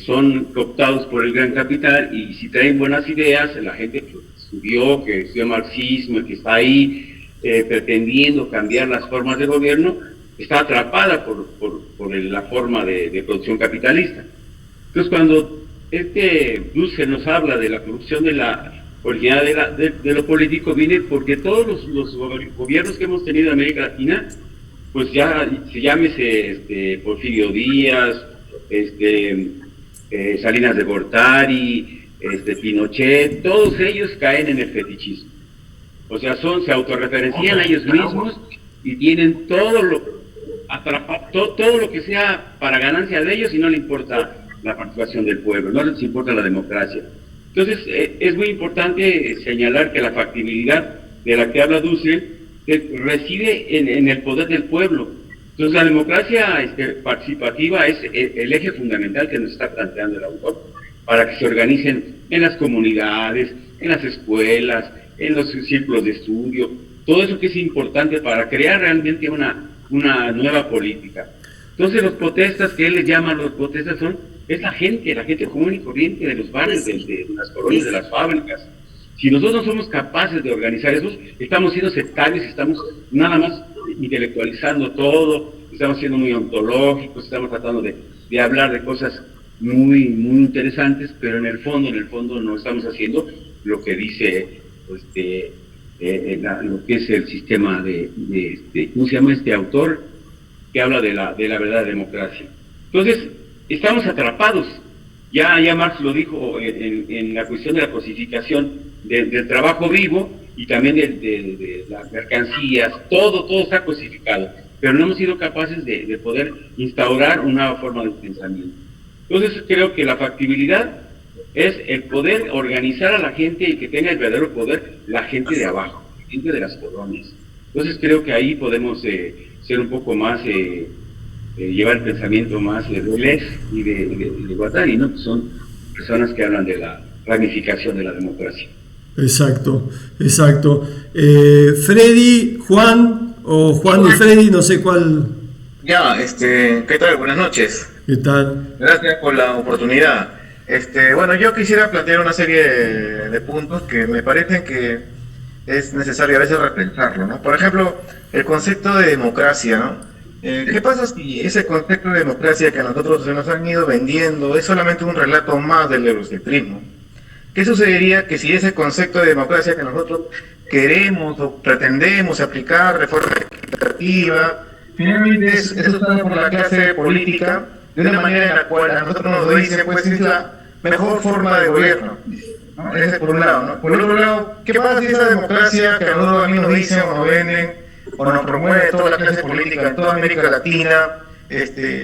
son cooptados por el gran capital, y si traen buenas ideas, la gente que estudió marxismo, que está ahí pretendiendo cambiar las formas de gobierno, está atrapada por la forma de producción capitalista. Entonces, cuando Dussel nos habla de la corrupción de la originalidad de lo político, viene porque todos los gobiernos que hemos tenido en América Latina, pues ya se llámese Porfirio Díaz, Salinas de Gortari, Pinochet, todos ellos caen en el fetichismo. O sea, se autorreferencian a ellos mismos y tienen todo todo lo que sea para ganancia de ellos y no le importa la participación del pueblo, no les importa la democracia. Entonces, es muy importante señalar que la factibilidad de la que habla Dussel reside en el poder del pueblo. Entonces, la democracia participativa es el eje fundamental que nos está planteando el autor, para que se organicen en las comunidades, en las escuelas, en los círculos de estudio, todo eso que es importante para crear realmente una nueva política. Entonces, los protestas, que él les llama los protestas, es la gente común y corriente de los barrios, de las colonias, de las fábricas. Si nosotros no somos capaces de organizar eso, estamos siendo sectarios, estamos nada más intelectualizando todo, estamos siendo muy ontológicos, estamos tratando de hablar de cosas muy, muy interesantes, pero en el fondo no estamos haciendo lo que dice lo que es el sistema ¿cómo se llama este autor? Que habla de la verdadera democracia. Entonces, estamos atrapados. Ya Marx lo dijo en la cuestión de la cosificación del trabajo vivo y también de las mercancías, todo está cosificado, pero no hemos sido capaces de poder instaurar una nueva forma de pensamiento. Entonces creo que la factibilidad es el poder organizar a la gente y que tenga el verdadero poder la gente de abajo, la gente de las colonias. Entonces creo que ahí podemos ser un poco más, llevar el pensamiento más de Deleuze y de Guattari, ¿no? Que son personas que hablan de la ramificación de la democracia. Exacto. Freddy, Juan, o Juan y Freddy, no sé cuál. Ya, ¿qué tal? Buenas noches. ¿Qué tal? Gracias por la oportunidad. Bueno, yo quisiera plantear una serie de puntos que me parecen que es necesario a veces repensarlo, ¿no? Por ejemplo, el concepto de democracia, ¿no? ¿Qué pasa si ese concepto de democracia que a nosotros se nos han ido vendiendo es solamente un relato más del eurocentrismo? ¿Qué sucedería que si ese concepto de democracia que nosotros queremos o pretendemos aplicar de forma equitativa, finalmente eso está por la clase política de una manera en la cual a nosotros nos dicen, pues es la mejor forma de gobierno, ¿no? Ese por un lado, ¿no? Por otro lado, ¿qué pasa si esa democracia que a nosotros también nos dicen o nos venden o nos promueve toda la clase política en toda América Latina,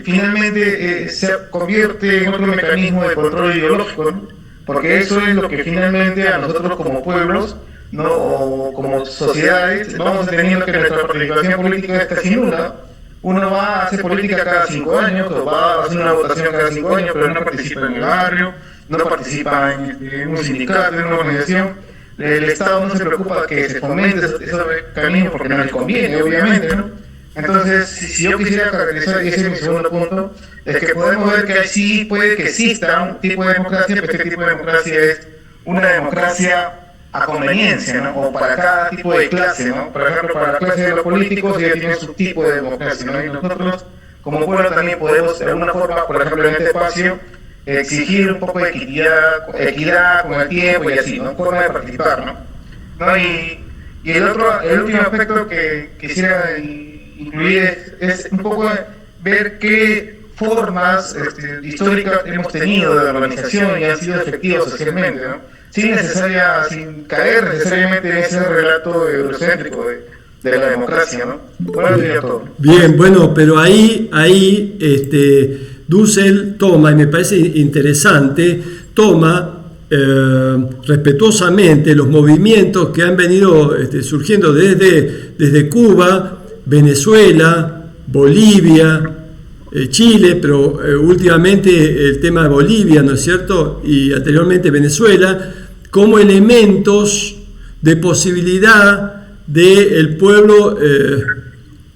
finalmente se convierte en otro mecanismo de control ideológico, ¿no? Porque eso es lo que finalmente a nosotros como pueblos, ¿no? O como sociedades vamos entendiendo que nuestra participación política es casi nula. Uno va a hacer política cada 5 años, o va a hacer una votación cada 5 años, pero no participa en el barrio, no participa en un sindicato, en una organización. El Estado no se preocupa que se fomente esos mecanismos porque no les conviene, obviamente, ¿no? Entonces, si yo quisiera caracterizar, y ese es mi segundo punto, es que podemos ver que sí puede que exista un tipo de democracia, pero este tipo de democracia es una democracia a conveniencia, ¿no? O para cada tipo de clase, ¿no? Por ejemplo, para la clase de los políticos ya tienen su tipo de democracia, ¿no? Y nosotros, como pueblo, también podemos, de alguna forma, por ejemplo, en este espacio, exigir un poco de equidad con el tiempo y así, ¿no? Forma de participar, ¿no? Y el último aspecto que quisiera incluir es un poco ver qué formas históricas hemos tenido de organización y han sido efectivas socialmente, ¿no? Sin caer necesariamente en ese relato eurocéntrico de la democracia, ¿no? Bueno, sería todo. Bien, bueno, pero ahí Dussel toma, y me parece interesante, respetuosamente los movimientos que han venido surgiendo desde Cuba, Venezuela, Bolivia, Chile, pero últimamente el tema de Bolivia, ¿no es cierto? Y anteriormente Venezuela, como elementos de posibilidad del pueblo,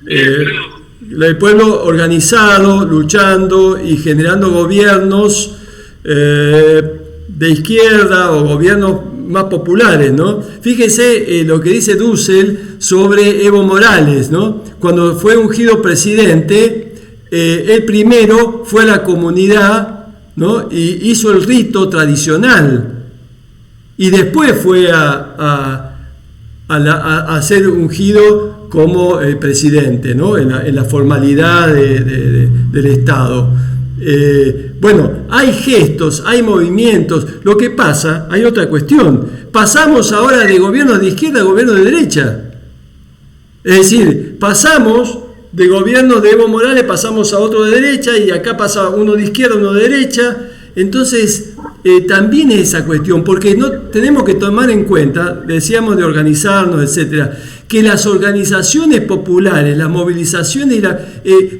el pueblo organizado, luchando y generando gobiernos de izquierda o gobiernos más populares, ¿no? Fíjese lo que dice Dussel sobre Evo Morales, ¿no? Cuando fue ungido presidente, él primero fue a la comunidad, ¿no? Y hizo el rito tradicional y después fue a ser ungido como presidente, ¿no? En la formalidad del Estado. Bueno, hay gestos, hay movimientos. Lo que pasa, hay otra cuestión. Pasamos ahora de gobiernos de izquierda a gobiernos de derecha. Es decir, pasamos de gobierno de Evo Morales pasamos a otro de derecha y acá pasa uno de izquierda, uno de derecha. Entonces, también es esa cuestión, porque no tenemos que tomar en cuenta, decíamos de organizarnos, etcétera, que las organizaciones populares, las movilizaciones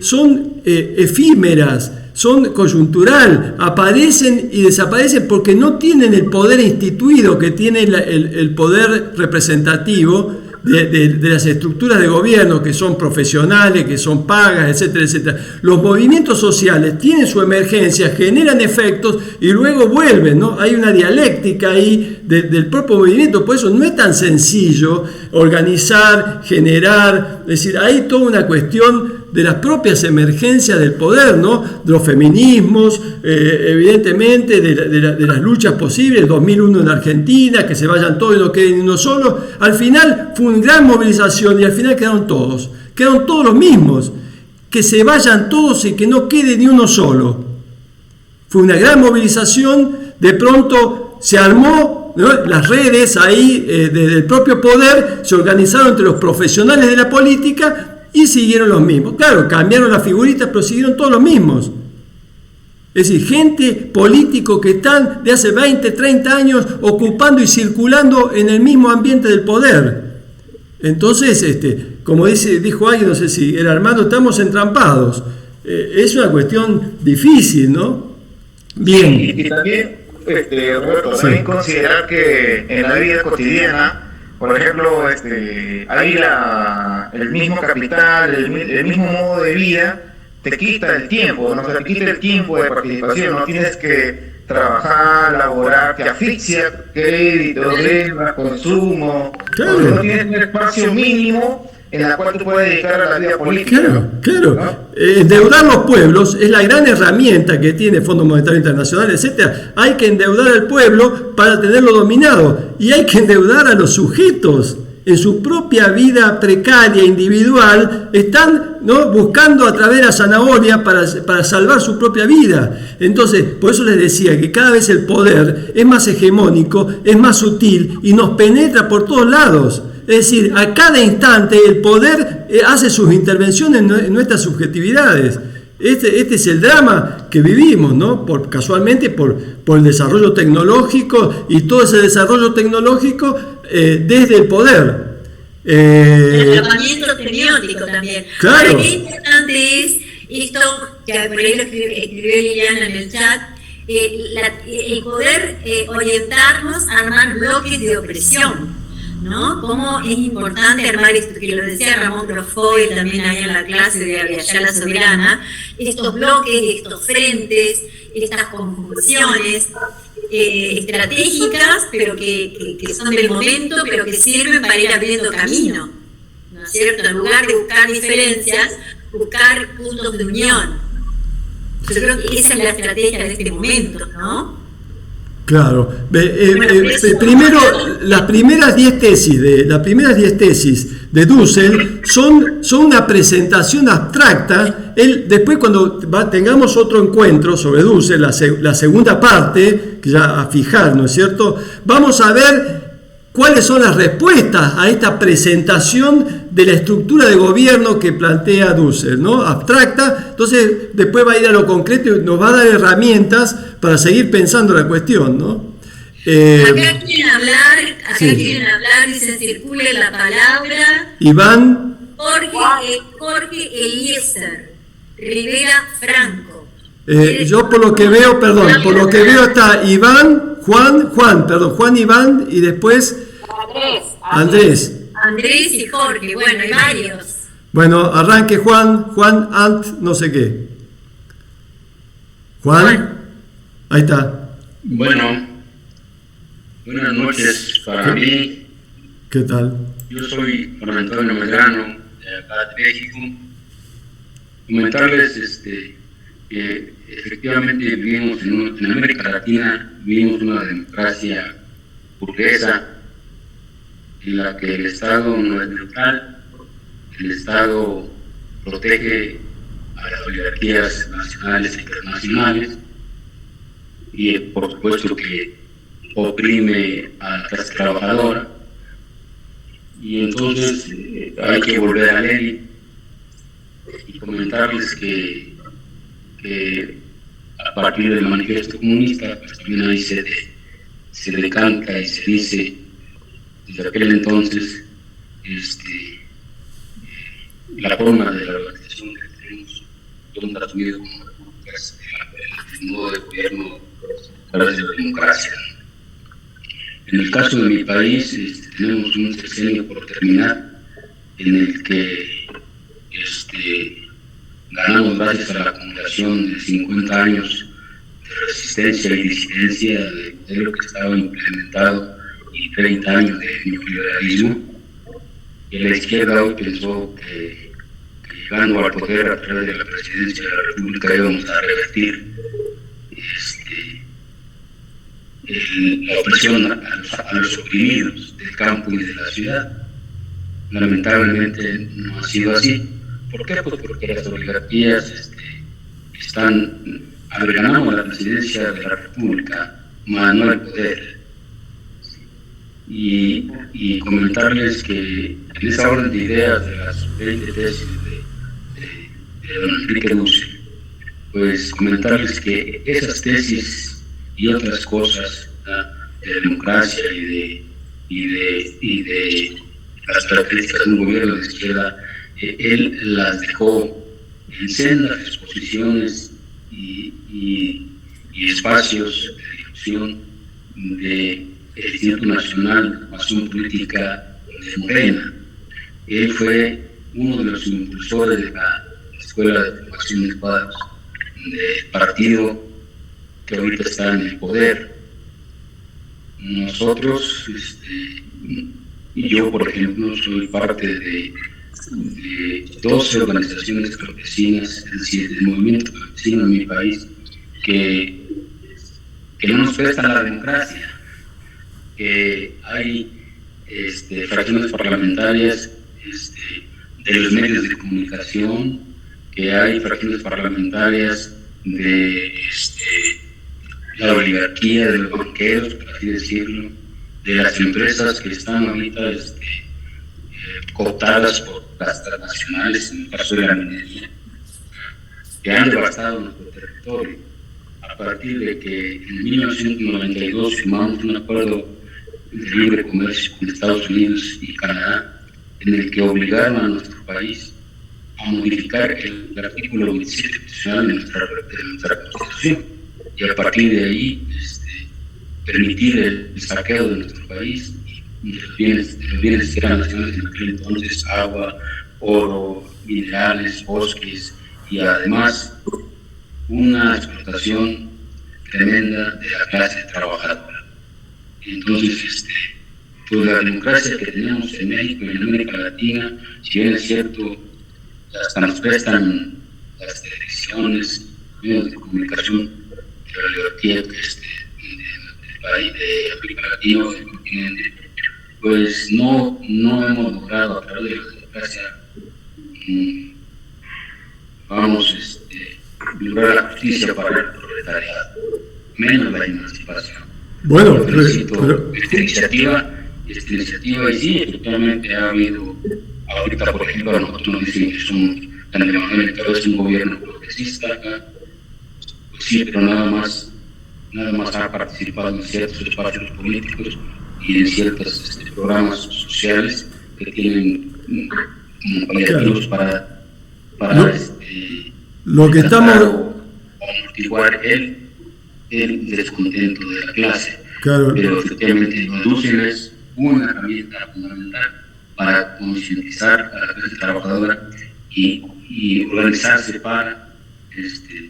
son efímeras, son coyuntural, aparecen y desaparecen porque no tienen el poder instituido que tiene el poder representativo de las estructuras de gobierno, que son profesionales, que son pagas, etcétera, etcétera. Los movimientos sociales tienen su emergencia, generan efectos y luego vuelven, ¿no? Hay una dialéctica ahí del propio movimiento, por eso no es tan sencillo organizar, generar, es decir, hay toda una cuestión de las propias emergencias del poder, ¿no? De los feminismos, evidentemente, de las luchas posibles, el 2001 en Argentina, que se vayan todos y no queden uno solo. Al final fue una gran movilización y al final quedaron todos los mismos, que se vayan todos y que no quede ni uno solo. Fue una gran movilización, de pronto se armó, ¿no? Las redes ahí del propio poder se organizaron entre los profesionales de la política y siguieron los mismos. Claro, cambiaron las figuritas, pero siguieron todos los mismos. Es decir, gente, políticos que están de hace 20, 30 años ocupando y circulando en el mismo ambiente del poder. Entonces, como dijo alguien, no sé si era Armando, estamos entrampados. Es una cuestión difícil, ¿no? Bien. Y también, Roberto, también considerar que en la vida cotidiana, por ejemplo, ahí el mismo capital, el mismo modo de vida te quita el tiempo, ¿no? O sea, te quita el tiempo de participación, no tienes que trabajar, laborar, te asfixia crédito, deuda, consumo, claro. No tienes un espacio mínimo en la cual tú puedes dedicar a la vida política. Claro. ¿No? Endeudar los pueblos es la gran herramienta que tiene el Fondo Monetario Internacional, etcétera. Hay que endeudar al pueblo para tenerlo dominado y hay que endeudar a los sujetos en su propia vida precaria, individual, están, ¿no?, buscando a través de la zanahoria para salvar su propia vida. Entonces, por eso les decía que cada vez el poder es más hegemónico, es más sutil y nos penetra por todos lados. Es decir, a cada instante el poder hace sus intervenciones en nuestras subjetividades. Este es el drama que vivimos, ¿no? Casualmente por el desarrollo tecnológico y todo ese desarrollo tecnológico desde el poder. El atrapamiento semiótico también. Claro. Ahora, qué importante es esto, que por ahí lo escribió Liliana en el chat, el poder orientarnos a armar bloques de opresión, ¿no? Cómo es importante armar esto, que lo decía Ramón Grofoy también ahí en la clase de Ayala Soberana, estos bloques, estos frentes, estas conjunciones estratégicas, pero que son del momento, pero que sirven para ir abriendo camino, ¿no es cierto? En lugar de buscar diferencias, buscar puntos de unión. Yo creo que esa es la estrategia de este momento, ¿no? Claro. Primero, las primeras 10 tesis de Dussel son una presentación abstracta. Después, cuando tengamos otro encuentro sobre Dussel, la segunda parte, que ya a fijar, ¿no es cierto?, vamos a ver cuáles son las respuestas a esta presentación de la estructura de gobierno que plantea Dussel, ¿no? Abstracta. Entonces, después va a ir a lo concreto y nos va a dar herramientas para seguir pensando la cuestión, ¿no? Acá quieren hablar, dicen, circule la palabra. Iván. Jorge Eliezer Rivera Franco. Yo por lo que veo, está Iván, Juan Iván y después Andrés y Jorge, bueno, hay varios. Bueno, arranque Juan Ant, no sé qué. Juan, ahí está. Bueno, buenas noches para mí. ¿Qué tal? Yo soy Juan Antonio Medrano, de acá de México. Comentarles que efectivamente vivimos en América Latina, vivimos una democracia burguesa en la que el Estado no es neutral, el Estado protege a las oligarquías nacionales e internacionales y por supuesto que oprime a la clase trabajadora, y entonces hay que volver a Lenin comentarles que a partir del manifiesto comunista, pues también ahí se decanta y se dice desde aquel entonces la forma de la organización que tenemos asumido como repúblicas, el modo de gobierno a través de la democracia. En el caso de mi país, tenemos un sexenio por terminar en el que ganamos gracias a la acumulación de 50 años de resistencia y disidencia del modelo que estaba implementado y 30 años de neoliberalismo. Y la izquierda hoy pensó que llegando al poder a través de la presidencia de la República íbamos a revertir la opresión a los oprimidos del campo y de la ciudad. Lamentablemente no ha sido así. ¿Por qué? Pues porque las oligarquías ganamos la presidencia de la República, más no el poder. Y comentarles que en esa orden de ideas de las 20 tesis de don Enrique Dussel, pues comentarles que esas tesis y otras cosas de democracia y de las características de un gobierno de izquierda, él las dejó en sendas exposiciones y espacios de difusión del Instituto Nacional de Formación Política de Morena. Él fue uno de los impulsores de la Escuela de Formación de Cuadros del partido que ahorita está en el poder. Nosotros, y yo por ejemplo, soy parte de 12 organizaciones campesinas, es decir, del movimiento campesino en mi país, que no nos prestan la democracia, que hay fracciones parlamentarias de los medios de comunicación, que hay fracciones parlamentarias de la oligarquía, de los banqueros, por así decirlo, de las empresas que están ahorita cooptadas por las transnacionales, en el caso de la minería, que han devastado nuestro territorio. A partir de que en 1992 firmamos un acuerdo de libre comercio con Estados Unidos y Canadá, en el que obligaron a nuestro país a modificar el artículo 27 constitucional de nuestra Constitución, y a partir de ahí permitir el saqueo de nuestro país y de los bienes que eran nacionales en aquel entonces: agua, oro, minerales, bosques, y además una explotación tremenda de la clase trabajadora. Entonces, pues la democracia que tenemos en México y en América Latina, si bien es cierto, hasta nos prestan las televisiones, medios de comunicación de la oligarquía del país de América Latina o del continente, pues no hemos logrado a través de la democracia lograr la justicia para el proletariado, menos la emancipación. Bueno, esta iniciativa, y sí, efectivamente ha habido, ahorita por ejemplo a nosotros nos dicen que somos tan democráticos, es un gobierno progresista, pues sí, pero nada más ha participado en ciertos espacios políticos y en ciertos programas sociales que tienen como paliativos para lo que estamos amortiguar el descontento de la clase. Claro. Pero efectivamente Dussel es una herramienta fundamental para concientizar a la clase trabajadora y organizarse para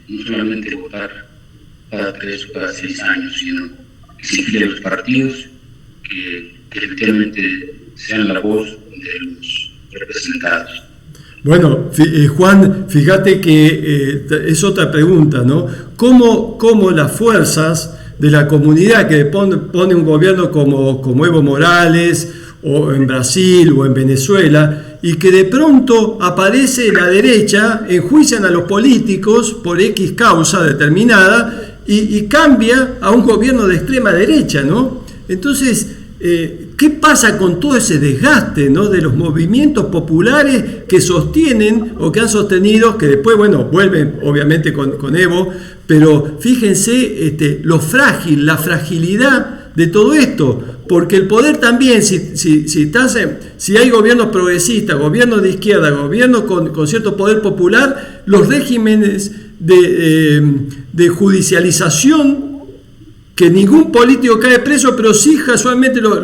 no solamente votar cada 3 o cada 6 años, sino exigir a los partidos que efectivamente sean la voz de los representados. Bueno, Juan, fíjate que es otra pregunta, ¿no? ¿Cómo las fuerzas de la comunidad que pone un gobierno como Evo Morales, o en Brasil, o en Venezuela, y que de pronto aparece la derecha, enjuician a los políticos por X causa determinada, y cambia a un gobierno de extrema derecha, ¿no? Entonces, ¿qué pasa con todo ese desgaste, ¿no?, de los movimientos populares que sostienen o que han sostenido, que después, bueno, vuelven obviamente con Evo, pero fíjense lo frágil, la fragilidad de todo esto, porque el poder también, si hay gobiernos progresistas, gobiernos de izquierda, gobiernos con cierto poder popular, los regímenes de judicialización, que ningún político cae preso, pero sí casualmente los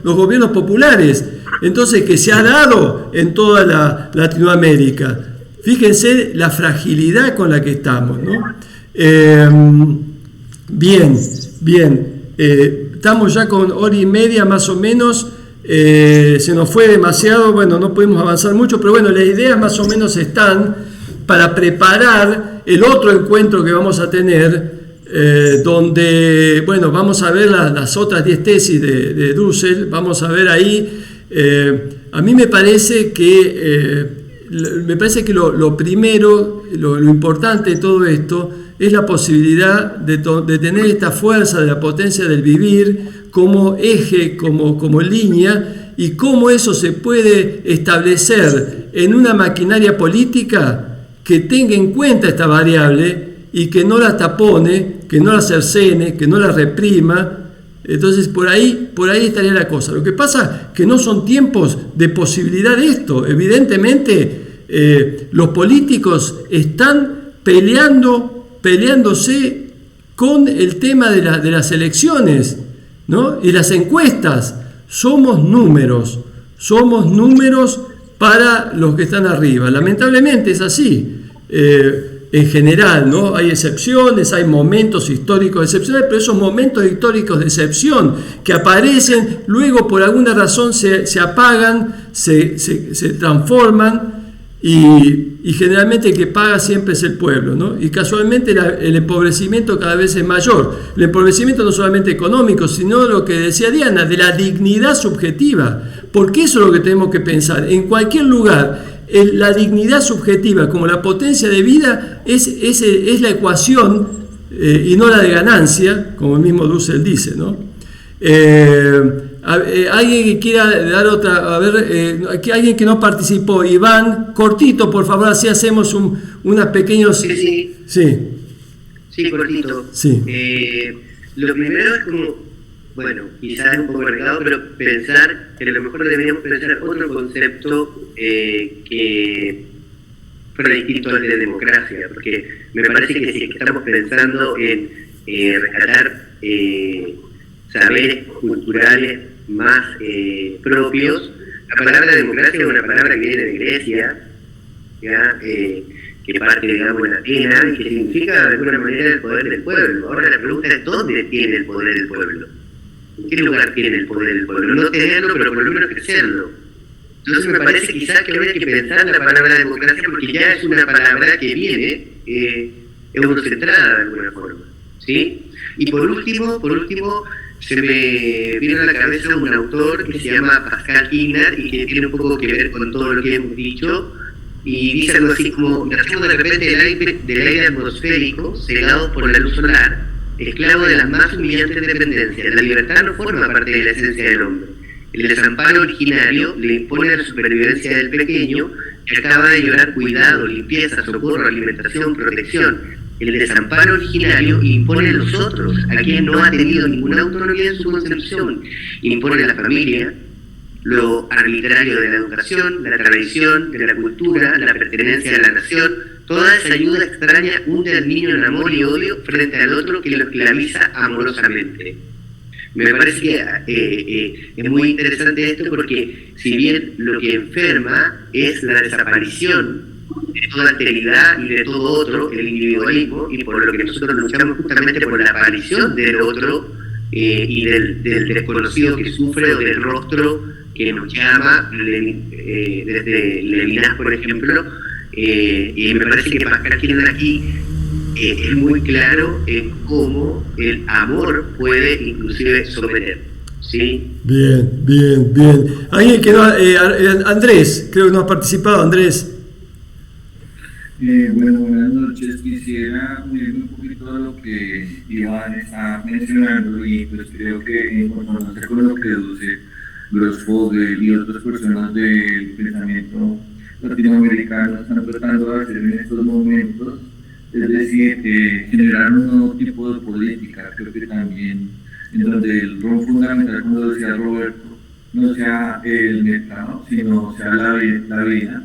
gobiernos populares, entonces, que se ha dado en toda la Latinoamérica. Fíjense la fragilidad con la que estamos, ¿no? Bien. Estamos ya con hora y media más o menos. Se nos fue demasiado, bueno, no pudimos avanzar mucho, pero bueno, las ideas más o menos están para preparar el otro encuentro que vamos a tener, donde, bueno, vamos a ver las otras 10 tesis de Dussel, vamos a ver ahí. A mí me parece que lo primero, lo importante de todo esto es la posibilidad de tener esta fuerza de la potencia del vivir como eje, como línea, y cómo eso se puede establecer en una maquinaria política que tenga en cuenta esta variable y que no la tapone, que no la cercene, que no la reprima. Entonces por ahí estaría la cosa. Lo que pasa que no son tiempos de posibilidad de esto. Evidentemente los políticos están peleándose con el tema de las elecciones, ¿no? Y las encuestas. Somos números para los que están arriba. Lamentablemente es así. En general, ¿no? Hay excepciones, hay momentos históricos excepcionales, pero esos momentos históricos de excepción que aparecen, luego por alguna razón se apagan, se transforman, y generalmente el que paga siempre es el pueblo, ¿no? Y casualmente el empobrecimiento cada vez es mayor. El empobrecimiento no solamente económico, sino lo que decía Diana, de la dignidad subjetiva, porque eso es lo que tenemos que pensar. En cualquier lugar, la dignidad subjetiva como la potencia de vida es la ecuación, y no la de ganancia, como el mismo Dussel dice, ¿no? Alguien que quiera dar otra, a ver, alguien que no participó, Iván, cortito, por favor, así hacemos unas pequeños... Sí, cortito. Sí. Lo primero es como, bueno, quizás es un poco cargado, pero pensar que a lo mejor deberíamos pensar otro concepto que fuera distinto al de democracia, porque me parece que si estamos pensando en rescatar saberes culturales más propios, la palabra democracia es una palabra que viene de Grecia, ¿ya? Que parte, digamos, de Atenas, y que significa de alguna manera el poder del pueblo. Ahora la pregunta es, ¿dónde tiene el poder el pueblo? ¿En qué lugar tiene el poder el pueblo? No tenerlo, pero por lo menos crecerlo. Entonces me parece quizás que habría que pensar la palabra democracia, porque ya es una palabra que viene eurocentrada de alguna forma, ¿sí? Y por último, se me viene a la cabeza un autor que se llama Pascal Quignard y que tiene un poco que ver con todo lo que hemos dicho, y dice algo así como: nacemos de repente del aire atmosférico, cegados por la luz solar, esclavos de las más humillantes dependencias. La libertad no forma parte de la esencia del hombre. El desamparo originario le impone la supervivencia del pequeño, que acaba de llorar cuidado, limpieza, socorro, alimentación, protección. El desamparo originario impone a los otros, a quien no ha tenido ninguna autonomía en su concepción. Impone a la familia, lo arbitrario de la educación, la tradición, de la cultura, la pertenencia a la nación. Toda esa ayuda extraña hunde al niño en amor y odio frente al otro que lo esclaviza amorosamente. Me parece que es muy interesante esto, porque si bien lo que enferma es la desaparición de toda alteridad y de todo otro, el individualismo, y por lo que nosotros luchamos justamente por la aparición del otro y del desconocido que sufre, o del rostro que nos llama, desde Levinas, por ejemplo, y me parece que Pascal Quignard aquí es muy claro en cómo el amor puede inclusive someter, ¿sí? Bien. Alguien que no, Andrés, creo que no ha participado, Andrés. Bueno, buenas noches. Quisiera unirme un poquito a lo que Iván está mencionando y pues creo que en consonancia con lo que deduce Gross Fogel y otras personas del pensamiento latinoamericano están tratando de hacer en estos momentos, es decir, generar un nuevo tipo de política. Creo que también en donde el rol fundamental, como decía Roberto, no sea el mercado, sino sea la vida.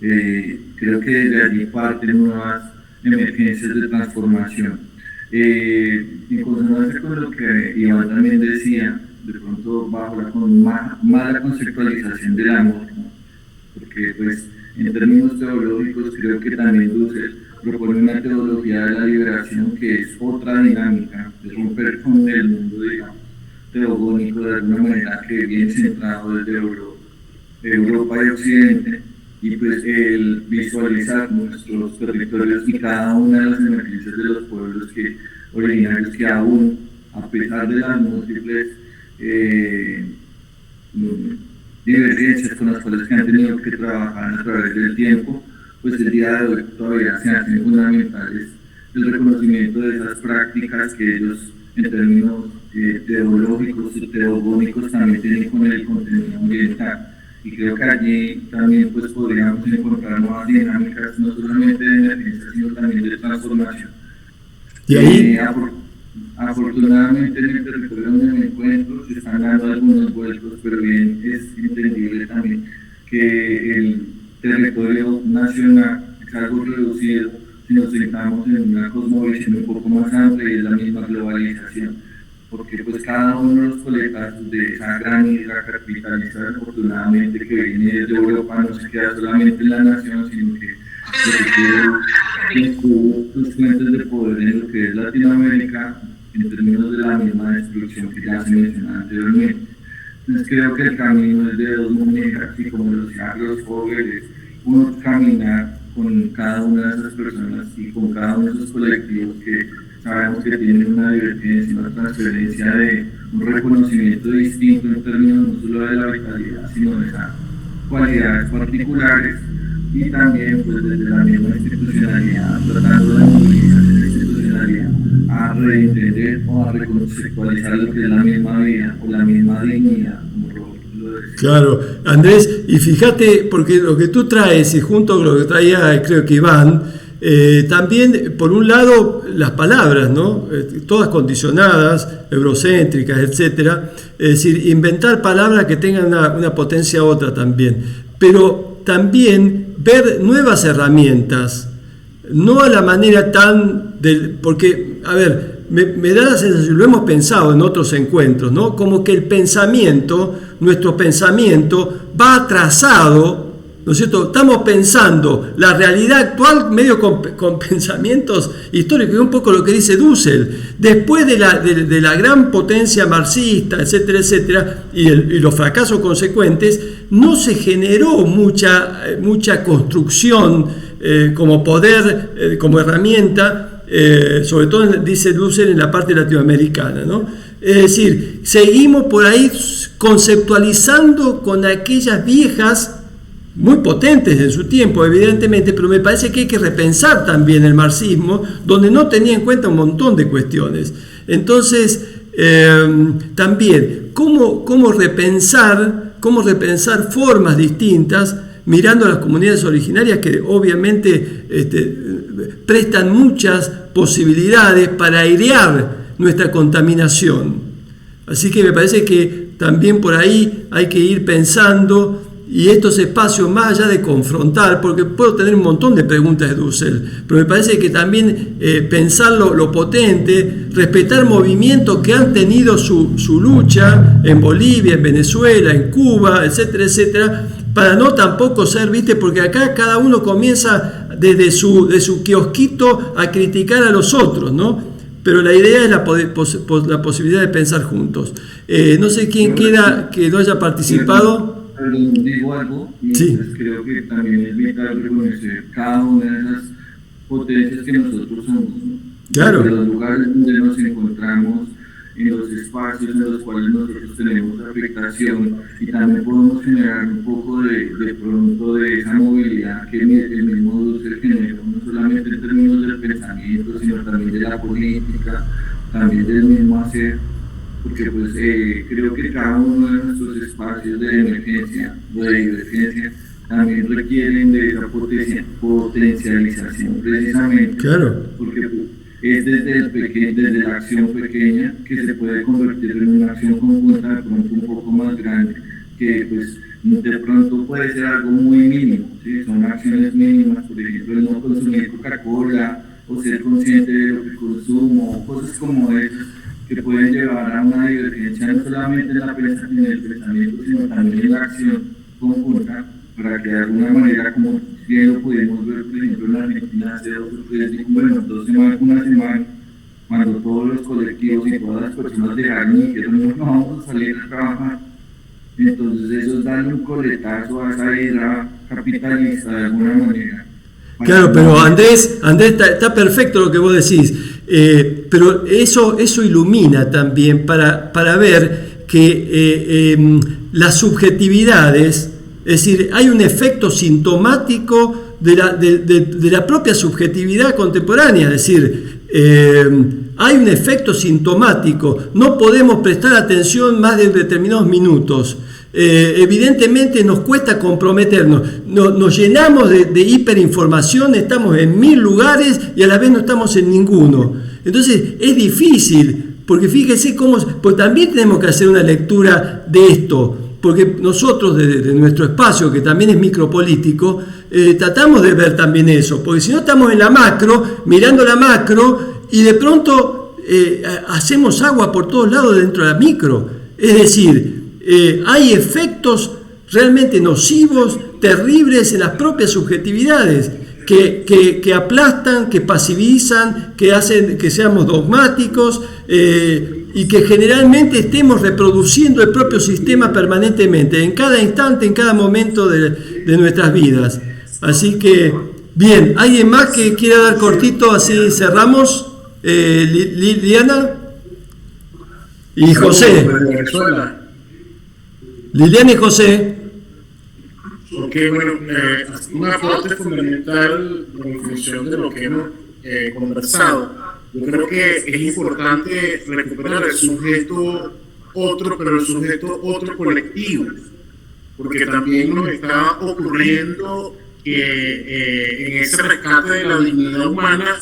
Creo que desde allí parten nuevas emergencias de transformación. En consonancia con lo que Iván también decía, de pronto bajo la mala conceptualización del amor, ¿no? Porque pues en términos teológicos creo que también Dussel propone una teología de la liberación que es otra dinámica, de romper con el mundo, digamos, teogónico de alguna manera, que viene centrado desde Europa y Occidente, y pues el visualizar nuestros territorios y cada una de las emergencias de los pueblos originarios que aún, a pesar de las múltiples divergencias con las cuales han tenido que trabajar a través del tiempo, pues el día de hoy todavía se hacen fundamentales el reconocimiento de esas prácticas que ellos en términos teológicos y teogónicos también tienen con el contenido ambiental. Y creo que allí también pues podríamos encontrar nuevas dinámicas, no solamente de emergencia, sino también de transformación. Y ahí, afortunadamente en el territorio donde me encuentro se están dando algunos vueltos, pero bien es entendible también que el territorio nacional es algo reducido si nos sentamos en una cosmovisión un poco más amplia y es la misma globalización, porque pues cada uno de los coletazos de esa gran isla capitalizada afortunadamente que viene desde Europa no se queda solamente en la nación, sino que sus fuentes de poder en lo que es Latinoamérica en términos de la misma destrucción que ya se mencionaba anteriormente. Entonces creo que el camino es de dos mujeres y como lo decía Gross Fogel, es uno caminar con cada una de esas personas y con cada uno de esos colectivos que sabemos que tienen una divergencia, una transferencia de un reconocimiento distinto en términos no solo de la vitalidad, sino de esas cualidades particulares y también pues desde la misma institucionalidad, tratando de movilizar esa institucionalidad a reentender o a reconceptualizar lo que es la misma vida o la misma dignidad, como Roberto lo decía. Claro, Andrés, y fíjate, porque lo que tú traes y junto con lo que traía creo que Iván, también por un lado las palabras, ¿no? Todas condicionadas, eurocéntricas, etcétera, es decir, inventar palabras que tengan una potencia u otra también, pero también ver nuevas herramientas, no a la manera porque, a ver, me da la sensación, lo hemos pensado en otros encuentros, ¿no? Como que el pensamiento, nuestro pensamiento va atrasado, ¿no es cierto? Estamos pensando la realidad actual medio con pensamientos históricos, y un poco lo que dice Dussel, después de la gran potencia marxista, etcétera, etcétera, y los fracasos consecuentes, no se generó mucha construcción como poder, como herramienta, sobre todo dice Dussel en la parte latinoamericana, ¿no? Es decir, seguimos por ahí conceptualizando con aquellas viejas, muy potentes en su tiempo, evidentemente, pero me parece que hay que repensar también el marxismo, donde no tenía en cuenta un montón de cuestiones. Entonces, también, ¿cómo repensar formas distintas, mirando a las comunidades originarias que obviamente prestan muchas posibilidades para airear nuestra contaminación? Así que me parece que también por ahí hay que ir pensando, y estos espacios más allá de confrontar, porque puedo tener un montón de preguntas de Dussel, pero me parece que también pensar lo potente, respetar movimientos que han tenido su lucha en Bolivia, en Venezuela, en Cuba, etcétera, etcétera, para no tampoco ser, ¿viste? Porque acá cada uno comienza desde su kiosquito a criticar a los otros, ¿no? Pero la idea es la posibilidad de pensar juntos. No sé quién queda que no haya participado. Digo algo, y sí. Pues creo que también es vital reconocer cada una de esas potencias que nosotros somos, ¿no? Claro. En los lugares donde nos encontramos, en los espacios en los cuales nosotros tenemos afectación, y también podemos generar un poco de pronto de esa movilidad que el mismo Dussel genera, ¿no? la política, también del mismo hacer, porque pues creo que cada uno de nuestros espacios de emergencia o de emergencia también requieren de esa potencialización precisamente, claro, porque pues, es desde la acción pequeña que se puede convertir en una acción conjunta de pronto un poco más grande, que pues de pronto puede ser algo muy mínimo, ¿sí? Son acciones mínimas, por ejemplo, el no consumir Coca-Cola o ser consciente de lo que consumo, cosas como esas que pueden llevar a una divergencia no solamente en el pensamiento, sino también en la acción conjunta, para que de alguna manera, como bien lo pudimos ver, por ejemplo, en la Argentina hace 2 o 3 días, bueno, 2 semanas, una semana, cuando todos los colectivos y todas las personas dejaron y dijeron, no vamos a salir a trabajar. Entonces eso es darle un coletazo a esa era capitalista de alguna manera. Claro, pero Andrés está perfecto lo que vos decís, pero eso ilumina también para ver que las subjetividades, es decir, hay un efecto sintomático de la propia subjetividad contemporánea, es decir, hay un efecto sintomático, no podemos prestar atención más de determinados minutos. Evidentemente nos cuesta comprometernos, nos llenamos de hiperinformación, estamos en 1000 lugares y a la vez no estamos en ninguno. Entonces es difícil, porque fíjese pues también tenemos que hacer una lectura de esto, porque nosotros desde nuestro espacio, que también es micropolítico, tratamos de ver también eso, porque si no estamos en la macro, mirando la macro, y de pronto hacemos agua por todos lados dentro de la micro. Es decir, hay efectos realmente nocivos, terribles en las propias subjetividades, que aplastan, que pasivizan, que hacen que seamos dogmáticos, y que generalmente estemos reproduciendo el propio sistema permanentemente, en cada instante, en cada momento de nuestras vidas. Así que, bien, ¿alguien más que quiera dar cortito, así cerramos? Liliana y José. Liliana y José. Ok, bueno, una parte fundamental en función de lo que hemos conversado. Yo creo que es importante recuperar el sujeto otro, pero el sujeto otro colectivo, porque también nos está ocurriendo que en ese rescate de la dignidad humana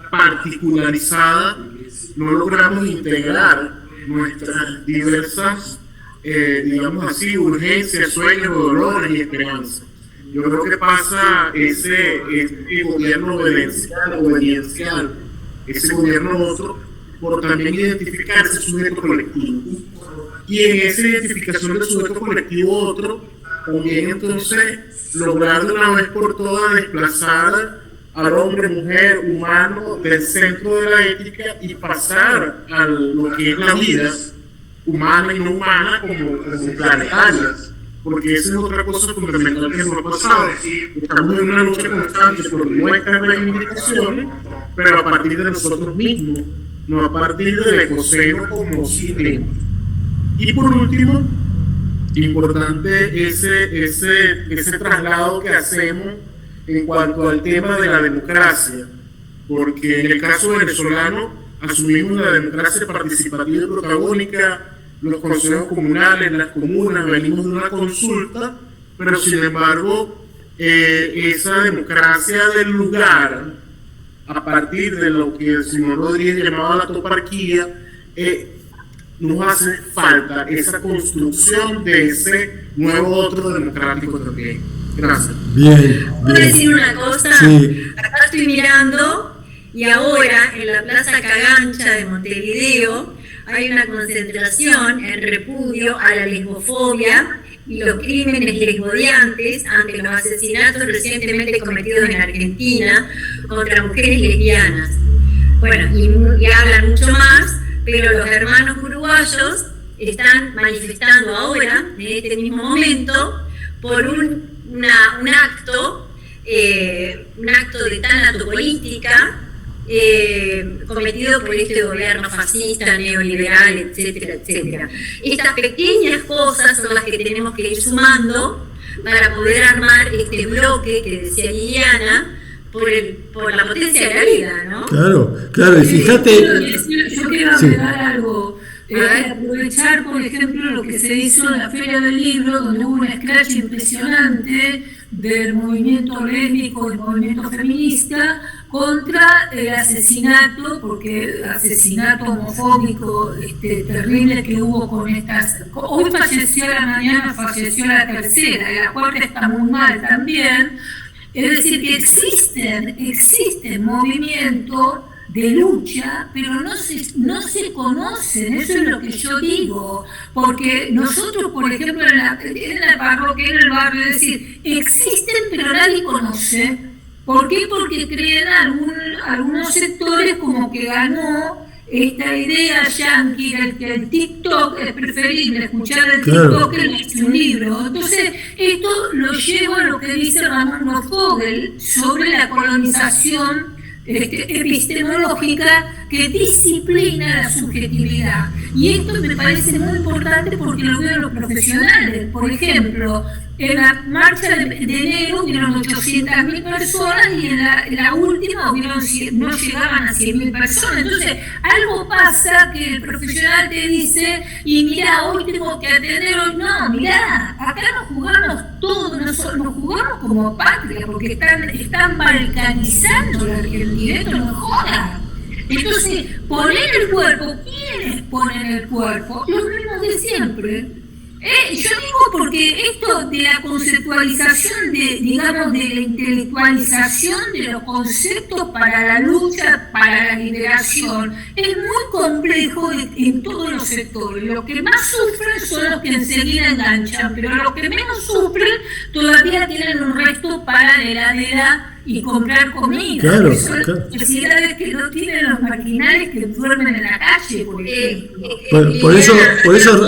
particularizada no logramos integrar nuestras diversas, digamos así, urgencias, sueños, dolores y esperanzas. Yo creo que pasa ese gobierno obediencial, ese gobierno otro, por también identificar ese sujeto colectivo. Y en esa identificación del sujeto colectivo otro, también entonces lograr de una vez por todas desplazar al hombre, mujer, humano del centro de la ética y pasar a lo que es la vida humana y no humana como planetarias, porque esa es otra cosa fundamental que nos ha pasado. Estamos en una lucha constante por nuestras reivindicaciones, pero a partir de nosotros mismos, no a partir del ecoceno como sistema. Y por último, importante ese traslado que hacemos en cuanto al tema de la democracia, porque en el caso venezolano asumimos la democracia participativa y protagónica, los consejos comunales, las comunas, venimos de una consulta, pero sin embargo esa democracia del lugar, a partir de lo que el señor Rodríguez llamaba la toparquía, nos hace falta esa construcción de ese nuevo otro democrático también. Gracias. Bien. ¿Puedo decir una cosa? Sí. Acá estoy mirando y ahora en la Plaza Cagancha de Montevideo hay una concentración en repudio a la lesbofobia y los crímenes lesbodiantes ante los asesinatos recientemente cometidos en Argentina contra mujeres lesbianas. Bueno, y hablan mucho más, pero los hermanos uruguayos están manifestando ahora, en este mismo momento, por un acto de tanatopolítica cometido por este gobierno fascista, neoliberal, etcétera, etcétera. Estas pequeñas cosas son las que tenemos que ir sumando para poder armar este bloque que decía Liliana, por la potencia de la vida, ¿no? Claro, y fíjate... Yo quiero agregar algo. Aprovechar, por ejemplo, lo que se hizo en la Feria del Libro, donde hubo un escrache impresionante del movimiento lésbico, del movimiento feminista, contra el asesinato, porque asesinato homofóbico terrible que hubo con estas... Hoy falleció a la mañana, falleció la tercera, y la cuarta está muy mal también. Es decir, que existen movimientos de lucha, pero no se conocen, eso es lo que yo digo, porque nosotros, por ejemplo, en la parroquia, en el barrio, es decir, existen pero nadie conoce. ¿Por qué? Porque creen algunos sectores como que ganó esta idea yanqui que el TikTok es preferible escuchar el TikTok que leer un libro. Entonces, esto lo llevo a lo que dice Ramón Fogel sobre la colonización epistemológica que disciplina la subjetividad. Y esto me parece muy importante porque lo veo en los profesionales. Por ejemplo, en la marcha de enero hubieron 800.000 personas y en la última no llegaban a 100.000 personas. Entonces, algo pasa que el profesional te dice, y mira, hoy tengo que atender, hoy no, mira, acá nos jugamos todos, nos jugamos como patria, porque están balcanizando la Argentina, esto no joda. Entonces, poner el cuerpo, ¿quiénes ponen el cuerpo? Los mismos de siempre. Yo digo porque esto de la conceptualización, de la intelectualización de los conceptos para la lucha, para la liberación, es muy complejo en todos los sectores. Los que más sufren son los que enseguida enganchan, pero los que menos sufren todavía tienen un resto para la heladera y comprar comida. Son las necesidades que no tienen los marginales que duermen en la calle, por ejemplo. Por eso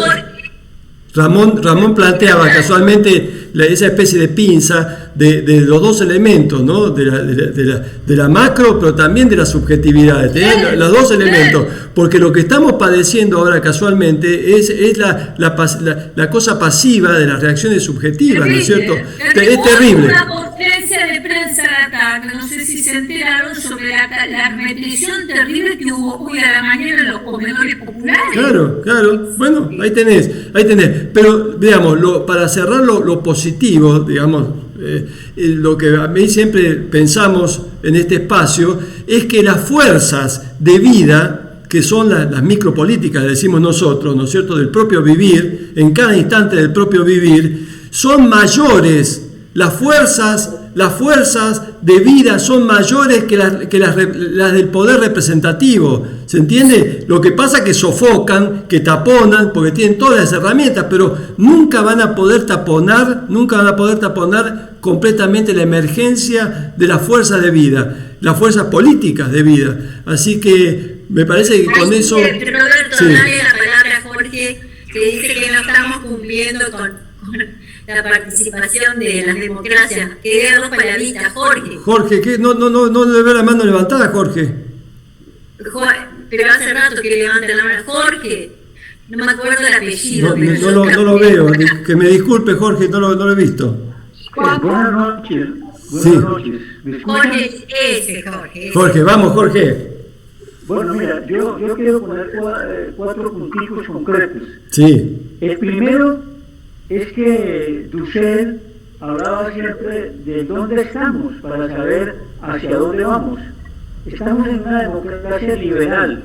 Ramón planteaba casualmente esa especie de pinza de los dos elementos, ¿no? de la macro, pero también de la subjetividad, los dos elementos, porque lo que estamos padeciendo ahora casualmente es la cosa pasiva de las reacciones subjetivas, ¿no es cierto? Es terrible. Una conferencia de prensa a la tarde, no sé si se enteraron sobre la represión terrible que hubo hoy a la mañana en los comedores populares. Claro, bueno, ahí tenés. Pero, digamos, para cerrar lo positivo, digamos, lo que a mí siempre pensamos en este espacio es que las fuerzas de vida, que son las micropolíticas, decimos nosotros, ¿no es cierto?, del propio vivir, en cada instante del propio vivir, son mayores. Las fuerzas de vida son mayores que las del poder representativo. ¿Se entiende? Lo que pasa es que sofocan, que taponan, porque tienen todas las herramientas, pero nunca van a poder taponar completamente la emergencia de las fuerzas de vida, las fuerzas políticas de vida. Así que me parece que con eso... Roberto, dale la palabra a Jorge, que dice que no estamos cumpliendo con la participación de las democracias. Que dé dos palabritas, Jorge. Jorge, ¿qué? No le veo la mano levantada, Jorge. Pero hace rato que levanta la mano. Jorge, no me acuerdo el apellido. No lo veo. Que me disculpe, Jorge, no lo he visto. Buenas noches. Jorge, Jorge. Jorge, vamos, Jorge. Bueno, mira, yo quiero poner 4 puntitos concretos. Sí. El primero es que Dussel hablaba siempre de dónde estamos para saber hacia dónde vamos. Estamos en una democracia liberal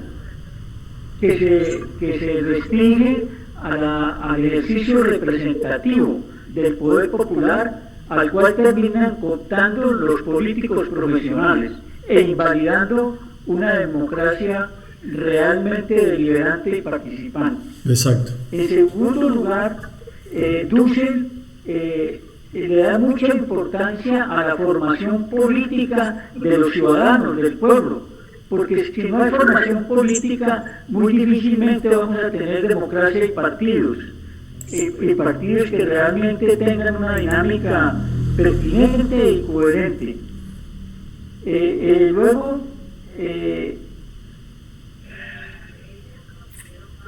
que se restringe al ejercicio representativo del poder popular, al cual terminan cooptando los políticos profesionales e invalidando una democracia realmente deliberante y participante. Exacto. En segundo lugar, Dussel le da mucha importancia a la formación política de los ciudadanos, del pueblo, porque si no hay formación política, muy difícilmente vamos a tener democracia y partidos que realmente tengan una dinámica pertinente y coherente.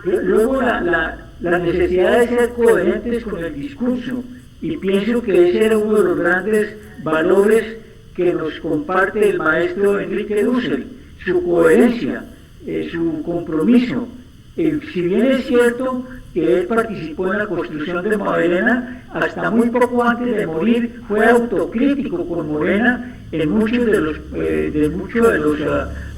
Luego la necesidad de ser coherentes con el discurso, y pienso que ese era uno de los grandes valores que nos comparte el maestro Enrique Dussel, su coherencia, su compromiso. Si bien es cierto que él participó en la construcción de Morena, hasta muy poco antes de morir fue autocrítico con Morena en muchos de los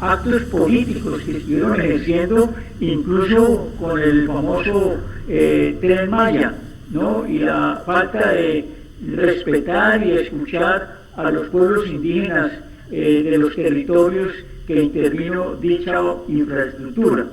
actos políticos que estuvieron ejerciendo, incluso con el famoso Tren Maya, ¿no? Y la falta de respetar y escuchar a los pueblos indígenas de los territorios que intervino dicha infraestructura.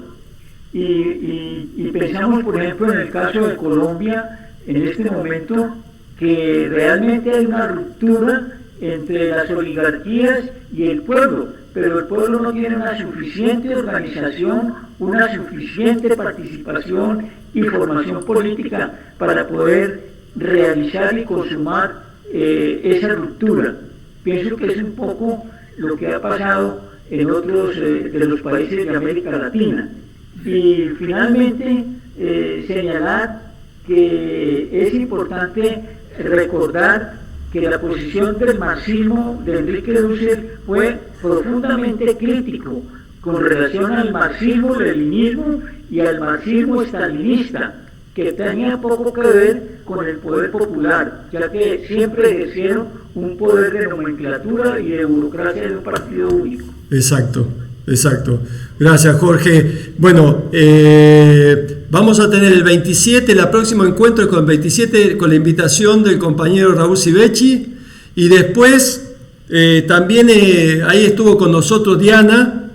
Y pensamos, por ejemplo, en el caso de Colombia, en este momento, que realmente hay una ruptura entre las oligarquías y el pueblo, pero el pueblo no tiene una suficiente organización, una suficiente participación y formación política para poder realizar y consumar esa ruptura. Pienso que es un poco lo que ha pasado en otros de los países de América Latina. Y finalmente señalar que es importante recordar que la posición del marxismo de Enrique Dussel fue profundamente crítico con relación al marxismo-leninismo y al marxismo-estalinista, que tenía poco que ver con el poder popular, ya que siempre ejercieron un poder de nomenclatura y de burocracia de un partido único. Exacto. Exacto. Gracias, Jorge. Bueno, vamos a tener el 27, el próximo encuentro con el 27, con la invitación del compañero Raúl Sivecci, y después también ahí estuvo con nosotros Diana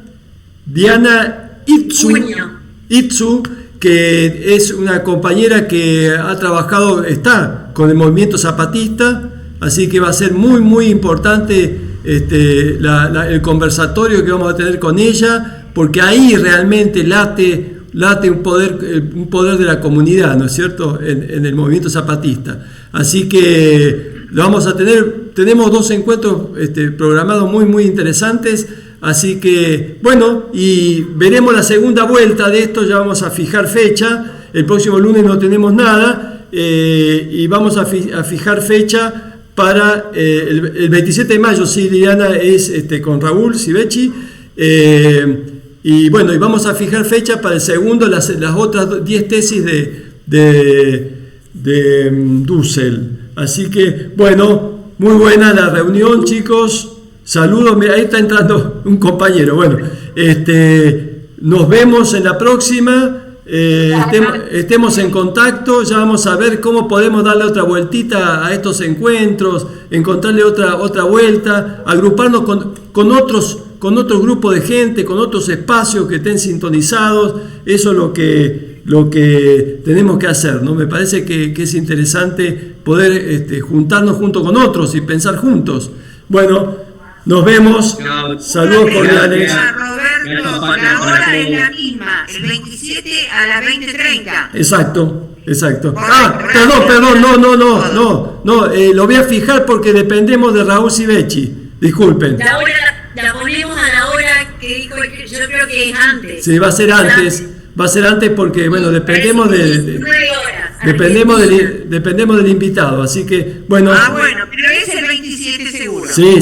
Itzu, que es una compañera que ha trabajado, está con el movimiento zapatista, así que va a ser muy, muy importante el conversatorio que vamos a tener con ella, porque ahí realmente late un poder de la comunidad, ¿no es cierto?, en el movimiento zapatista. Así que lo vamos a tener, tenemos 2 encuentros programados muy, muy interesantes, así que, bueno, y veremos la segunda vuelta de esto, ya vamos a fijar fecha, el próximo lunes no tenemos nada, y vamos a fijar fecha para el 27 de mayo, sí, Liliana, es con Raúl Sivecci, y bueno, y vamos a fijar fecha para el segundo, las otras 10 tesis de Dussel. Así que, bueno, muy buena la reunión, chicos. Saludos, mira, ahí está entrando un compañero. Bueno, nos vemos en la próxima. Estemos en contacto, ya vamos a ver cómo podemos darle otra vueltita a estos encuentros, encontrarle otra vuelta, agruparnos con otros grupos de gente, con otros espacios que estén sintonizados. Eso es lo que tenemos que hacer, ¿no? Me parece que es interesante poder juntarnos junto con otros y pensar juntos. Bueno, nos vemos. Saludos cordiales. Roberto, la hora es la misma, el 27 a las 20:30. Exacto. Perdón, no, lo voy a fijar porque dependemos de Raúl Sivecci. Disculpen. La hora la ponemos a la hora que dijo, yo creo que es antes. Sí, va a ser antes porque, bueno, dependemos dependemos del invitado, así que, bueno. Pero es el 27 seguro. Sí.